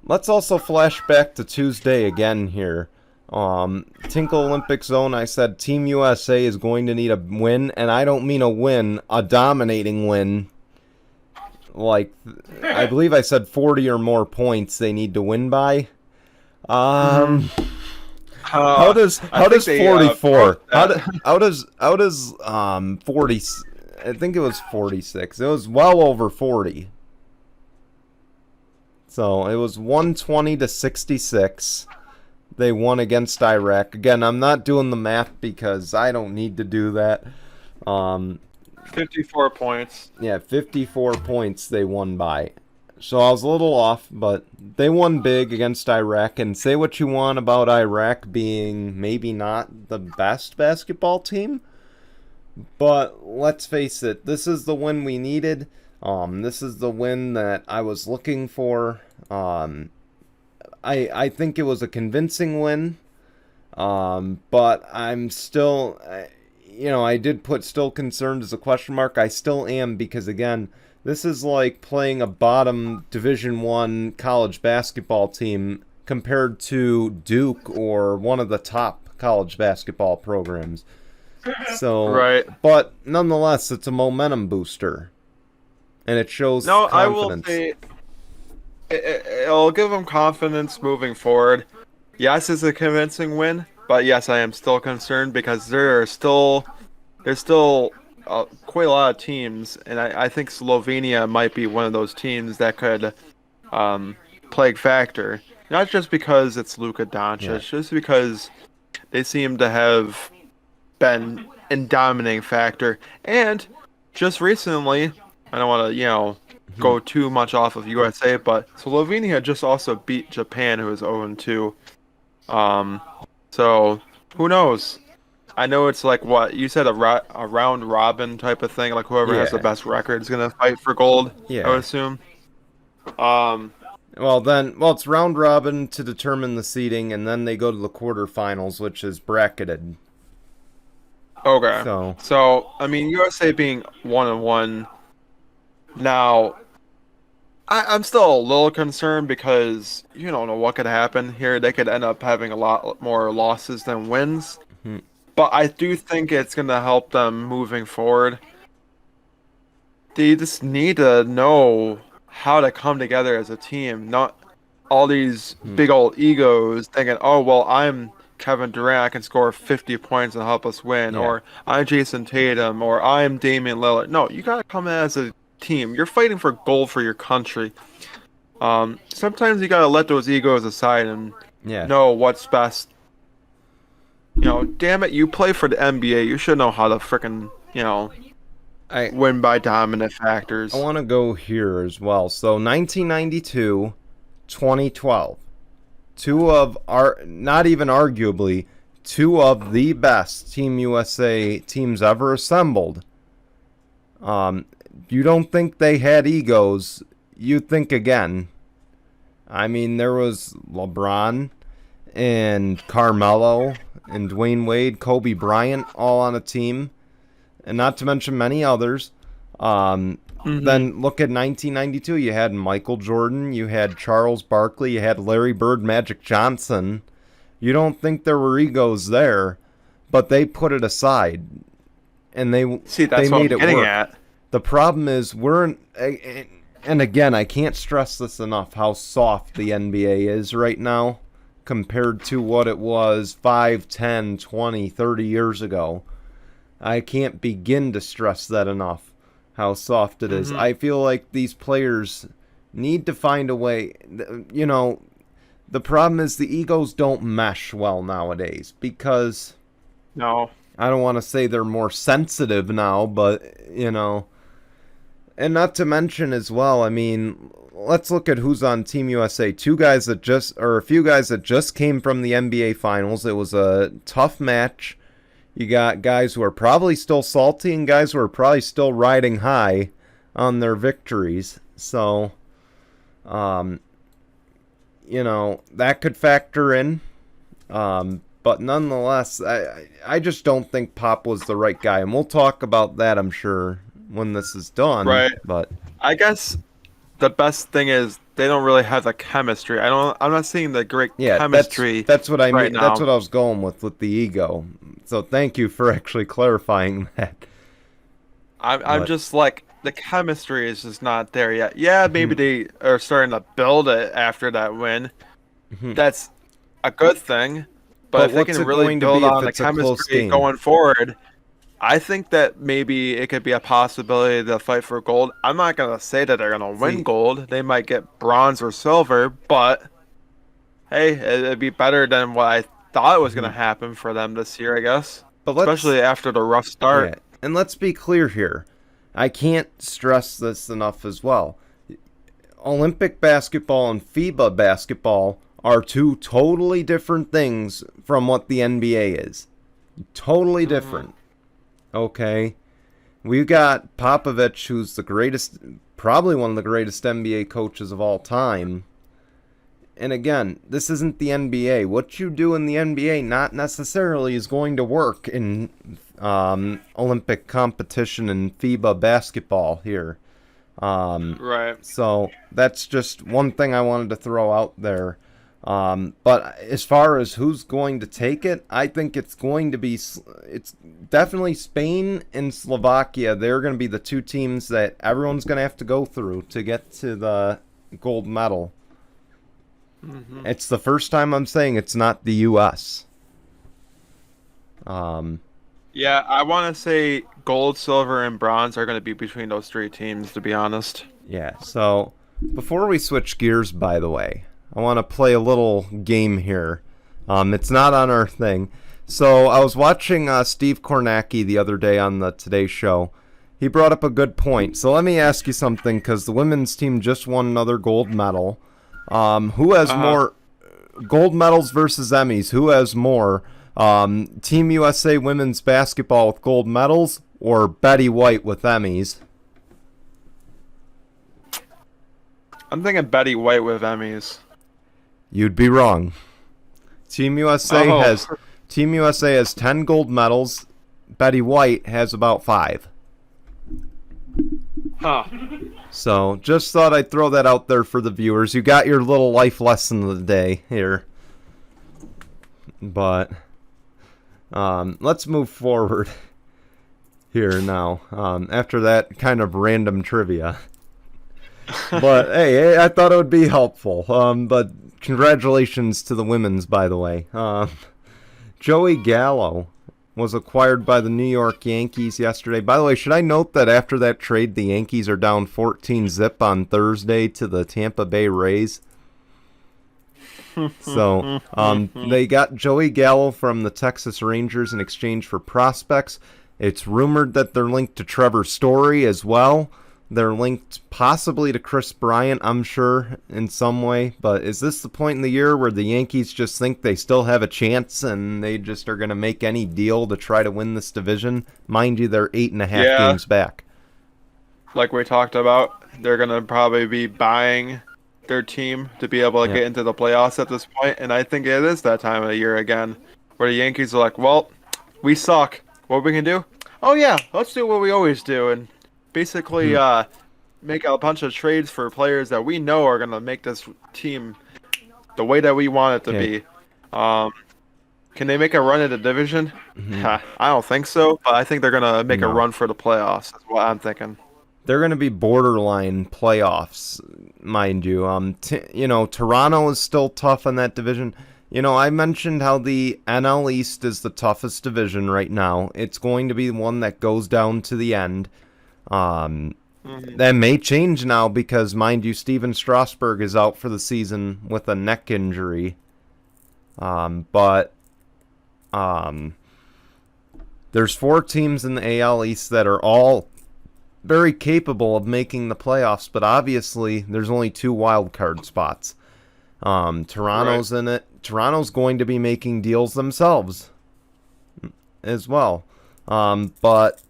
let's also flash back to Tuesday again here. Tinkle Olympic Zone, I said Team USA is going to need a win, and I don't mean a win, a dominating win. Like, I believe I said 40 or more points they need to win by. How does I think they, 44? broke How does 40? I think it was 46. It was well over 40. So it was 120 to 66. They won against Iraq. Again, I'm not doing the math because I don't need to do that. 54 points. Yeah, 54 points they won by. So I was a little off, but they won big against Iraq. And say what you want about Iraq being maybe not the best basketball team, but let's face it, this is the win we needed. This is the win that I was looking for. I think it was a convincing win. But I'm still, I did put still concerned as a question mark. I still am because again, this is like playing a bottom Division I college basketball team compared to Duke or one of the top college basketball programs. So, Right. but nonetheless, it's a momentum booster, and it shows No, confidence. I will say it'll give them confidence moving forward. Yes, it's a convincing win, but yes, I am still concerned because there's still quite a lot of teams, and I think Slovenia might be one of those teams that could plague factor. Not just because it's Luka Doncic, just because they seem to have been a dominating factor. And just recently, I don't want to, go too much off of USA, but Slovenia just also beat Japan, who is 0-2. So who knows? I know it's like what you said, a round robin type of thing. Like whoever has the Yeah. best record is gonna fight for gold. Yeah. I would assume. Um. It's round robin to determine the seeding, and then they go to the quarterfinals, which is bracketed. Okay. So, So I mean, USA being 1-1 now. I'm still a little concerned because you don't know what could happen here. They could end up having a lot more losses than wins. mhm. But I do think it's going to help them moving forward. They just need to know how to come together as a team, not all these big old egos thinking, oh, well, I'm Kevin Durant, I can score 50 points and help us win, Yeah. or I'm Jason Tatum, or I'm Damian Lillard. No, you got to come in as a team. You're fighting for gold for your country. Sometimes you got to let those egos aside and yeah. know what's best. damn it, you play for the NBA. You should know how to frickin', win by dominant factors. I want to go here as well. So 1992, 2012. Not even arguably, two of the best Team USA teams ever assembled. You don't think they had egos, you think again. I mean, there was LeBron and Carmelo and Dwayne Wade, Kobe Bryant, all on a team, and not to mention many others. Then look at 1992. You had Michael Jordan, you had Charles Barkley, you had Larry Bird, Magic Johnson. You don't think there were egos there, but they put it aside, and they that's they what made I'm it getting work. at. The problem is and again, I can't stress this enough, how soft the NBA is right now compared to what it was 5, 10, 20, 30 years ago. I can't begin to stress that enough, how soft it is. I feel like these players need to find a way. The problem is the egos don't mesh well nowadays because... No. I don't want to say they're more sensitive now, but, And not to mention as well, I mean, let's look at who's on Team USA. A few guys that just came from the NBA Finals. It was a tough match. You got guys who are probably still salty and guys who are probably still riding high on their victories. So, that could factor in. But nonetheless, I just don't think Pop was the right guy. And we'll talk about that, I'm sure, when this is done. Right. But I guess the best thing is they don't really have the chemistry. I'm not seeing the great chemistry. That's what I mean. Right now. That's what I was going with the ego. So thank you for actually clarifying that. I'm just like, the chemistry is just not there yet. Yeah, maybe they are starting to build it after that win. That's a good thing. But if they can really build on the chemistry going forward, I think that maybe it could be a possibility to fight for gold. I'm not going to say that they're going to win gold. They might get bronze or silver, but hey, it'd be better than what I thought was going to happen for them this year, I guess. But especially after the rough start. Yeah. And let's be clear here. I can't stress this enough as well. Olympic basketball and FIBA basketball are two totally different things from what the NBA is. Totally different. Okay? We've got Popovich, who's probably one of the greatest NBA coaches of all time. And again, this isn't the NBA. What you do in the NBA not necessarily is going to work in Olympic competition and FIBA basketball here. Right. So that's just one thing I wanted to throw out there. But as far as who's going to take it, I think it's definitely Spain and Slovakia. They're going to be the two teams that everyone's going to have to go through to get to the gold medal. It's the first time I'm saying it's not the U.S. Yeah, I want to say gold, silver, and bronze are going to be between those three teams, to be honest. Yeah, so before we switch gears, by the way, I want to play a little game here. It's not on our thing. So I was watching Steve Kornacki the other day on the Today Show. He brought up a good point. So let me ask you something, because the women's team just won another gold medal. Who has more gold medals versus Emmys? Who has more? Team USA women's basketball with gold medals or Betty White with Emmys? I'm thinking Betty White with Emmys. You'd be wrong. Team USA has 10 gold medals. Betty White has about 5. Huh. So, just thought I'd throw that out there for the viewers. You got your little life lesson of the day here. But, let's move forward here now. After that kind of random trivia. But, hey, I thought it would be helpful. But, congratulations to the women's, by the way. Joey Gallo was acquired by the New York Yankees yesterday. By the way, should I note that after that trade, the Yankees are down 14-0 on Thursday to the Tampa Bay Rays? So they got Joey Gallo from the Texas Rangers in exchange for prospects. It's rumored that they're linked to Trevor Story as well. They're linked possibly to Chris Bryant, I'm sure, in some way. But is this the point in the year where the Yankees just think they still have a chance and they just are going to make any deal to try to win this division? Mind you, they're 8.5 games back. Like we talked about, they're going to probably be buying their team to be able to get into the playoffs at this point. And I think it is that time of the year again where the Yankees are like, well, we suck. What we can do? Oh, yeah, let's do what we always do. And basically make a bunch of trades for players that we know are going to make this team the way that we want it to be. Can they make a run at the division? I don't think so, but I think they're going to make a run for the playoffs. That's what I'm thinking. They're going to be borderline playoffs, mind you. Toronto is still tough in that division. I mentioned how the NL East is the toughest division right now. It's going to be one that goes down to the end. That may change now because, mind you, Steven Strasburg is out for the season with a neck injury. But there's 4 teams in the AL East that are all very capable of making the playoffs, but obviously there's only 2 wild card spots. Toronto's in it. Toronto's going to be making deals themselves as well. But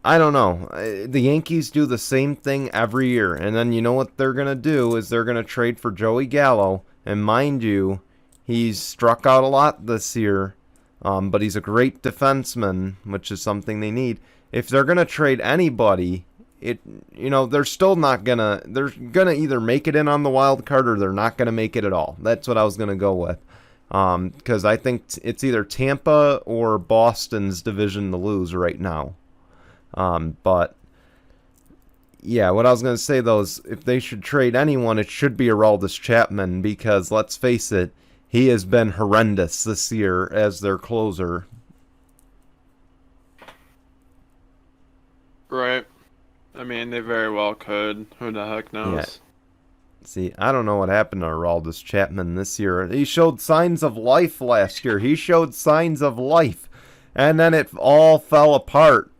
I don't know. The Yankees do the same thing every year, and then you know what they're going to do is they're going to trade for Joey Gallo, and mind you, he's struck out a lot this year, but he's a great defenseman, which is something they need. If they're going to trade anybody, they're still not going to... They're going to either make it in on the wild card or they're not going to make it at all. That's what I was going to go with. Because I think it's either Tampa or Boston's division to lose right now. But, yeah, what I was going to say, though, is if they should trade anyone, it should be Aroldis Chapman. Because, let's face it, he has been horrendous this year as their closer. Right. I mean, they very well could. Who the heck knows? Yeah. See, I don't know what happened to Aroldis Chapman this year. He showed signs of life last year. He showed signs of life. And then it all fell apart.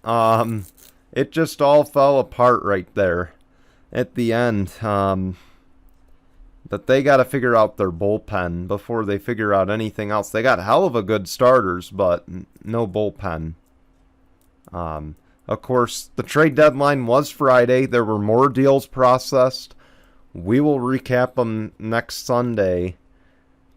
It just all fell apart right there at the end. But they got to figure out their bullpen before they figure out anything else. They got a hell of a good starters, but no bullpen. Of course, the trade deadline was Friday. There were more deals processed. We will recap them next Sunday.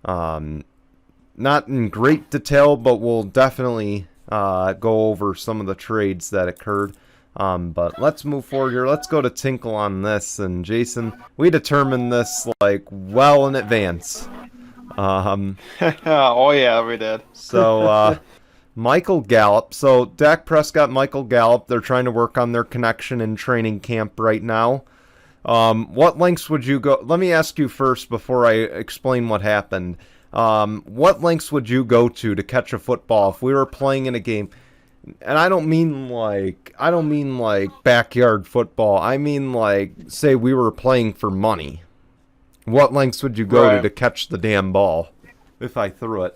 Not in great detail, but we'll definitely go over some of the trades that occurred. But let's move forward here. Let's go to Tinkle on this. And Jason, we determined this well in advance. Oh yeah, we did. So Michael Gallup. So Dak Prescott, Michael Gallup, they're trying to work on their connection in training camp right now. What lengths would you go? Let me ask you first before I explain what happened. What lengths would you go to catch a football if we were playing in a game? And I don't mean like backyard football. I mean like, say we were playing for money. What lengths would you go to catch the damn ball if I threw it?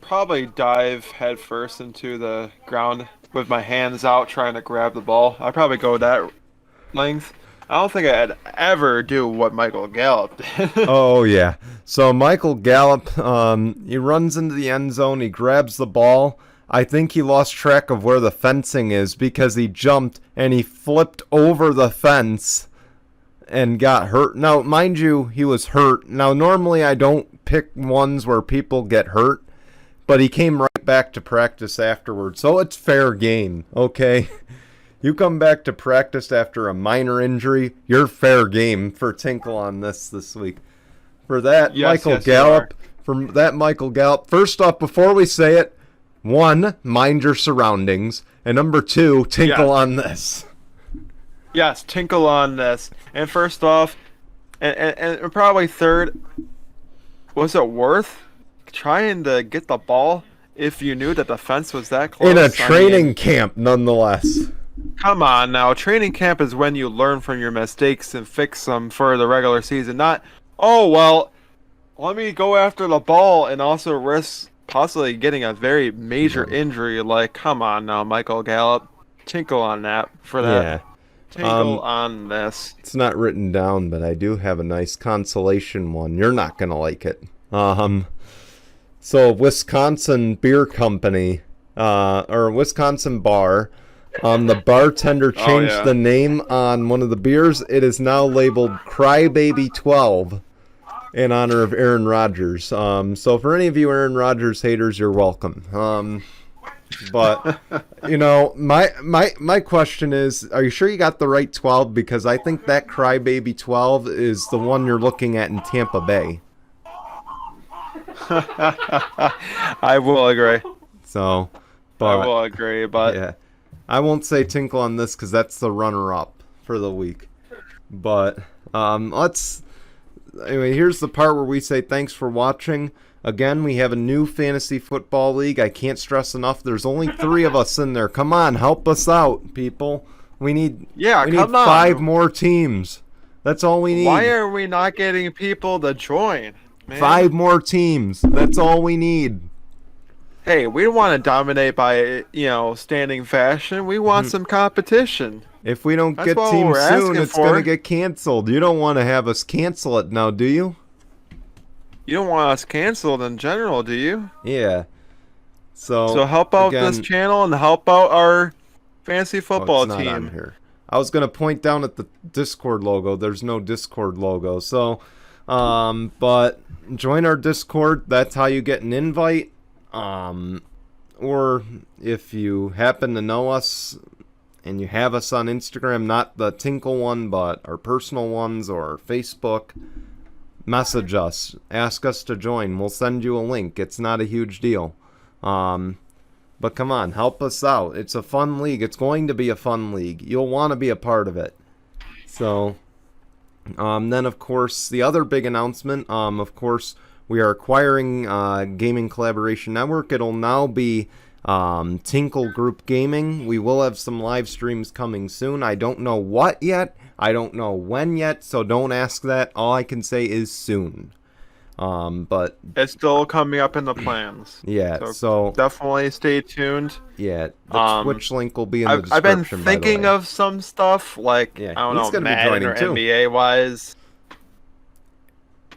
Probably dive head first into the ground with my hands out trying to grab the ball. I'd probably go that length. I don't think I'd ever do what Michael Gallup did. Oh, yeah. So Michael Gallup, he runs into the end zone. He grabs the ball. I think he lost track of where the fencing is because he jumped and he flipped over the fence and got hurt. Now, mind you, he was hurt. Now, normally I don't pick ones where people get hurt, but he came right back to practice afterwards. So it's fair game, okay? You come back to practice after a minor injury, you're fair game for Tinkle on this week. For that, Michael Gallup, first off, before we say it, 1, mind your surroundings, and number 2, Tinkle on this. Yes, Tinkle on this. And first off, and probably third, was it worth trying to get the ball if you knew that the fence was that close? In a training camp, nonetheless. Come on now. Training camp is when you learn from your mistakes and fix them for the regular season, not Oh, well, let me go after the ball and also risk possibly getting a very major injury. Like, come on now, Michael Gallup. Tinkle on that for that. Yeah. Tinkle on this. It's not written down, but I do have a nice consolation one. You're not going to like it. So Wisconsin Beer Company, or Wisconsin Bar, the bartender changed the name on one of the beers. It is now labeled Crybaby 12 in honor of Aaron Rodgers. So for any of you Aaron Rodgers haters, you're welcome. But you know, my question is, are you sure you got the right 12? Because I think that Crybaby 12 is the one you're looking at in Tampa Bay. I will agree. So, but I will agree, but yeah, I won't say Tinkle on this because that's the runner-up for the week. But anyway, here's the part where we say thanks for watching. Again, we have a new fantasy football league. I can't stress enough. There's only 3 of us in there. Come on, help us out, people. We need 5 more teams. That's all we need. Why are we not getting people to join? Man. 5 more teams. That's all we need. Hey, we don't want to dominate by, standing fashion. We want some competition. If we don't get teams soon, it's going to get canceled. You don't want to have us cancel it now, do you? You don't want us canceled in general, do you? Yeah. So help out this channel and help out our fantasy football it's team. Not on here. I was going to point down at the Discord logo. There's no Discord logo. So, but join our Discord. That's how you get an invite. Or if you happen to know us and you have us on Instagram, not the Tinkle one, but our personal ones or Facebook, message us. Ask us to join. We'll send you a link. It's not a huge deal. But come on, help us out. It's a fun league. It's going to be a fun league. You'll want to be a part of it. So, then of course, the other big announcement, of course, we are acquiring Gaming Collaboration Network. It'll now be Tinkle Group Gaming. We will have some live streams coming soon. I don't know what yet. I don't know when yet, so don't ask that. All I can say is soon. But it's still coming up in the plans. Yeah, so definitely stay tuned. Yeah, the Twitch link will be in the description. I've been thinking of some stuff like I don't know, Madden or NBA wise.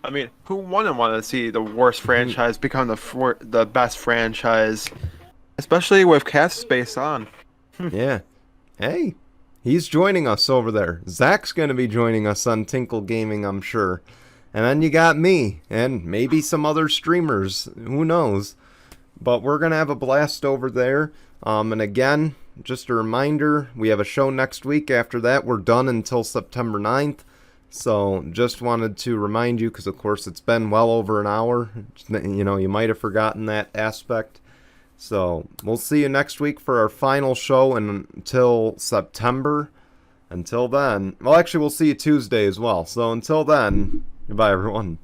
I mean, who wouldn't want to see the worst franchise become the best franchise, especially with cast space on? Yeah. Hey, he's joining us over there. Zach's going to be joining us on Tinkle Gaming, I'm sure. And then you got me, and maybe some other streamers. Who knows? But we're going to have a blast over there. And again, just a reminder, we have a show next week. After that, we're done until September 9th. So just wanted to remind you, because of course it's been well over an hour. You know, you might have forgotten that aspect. So we'll see you next week for our final show until September. Until then, well, actually we'll see you Tuesday as well. So until then, goodbye everyone.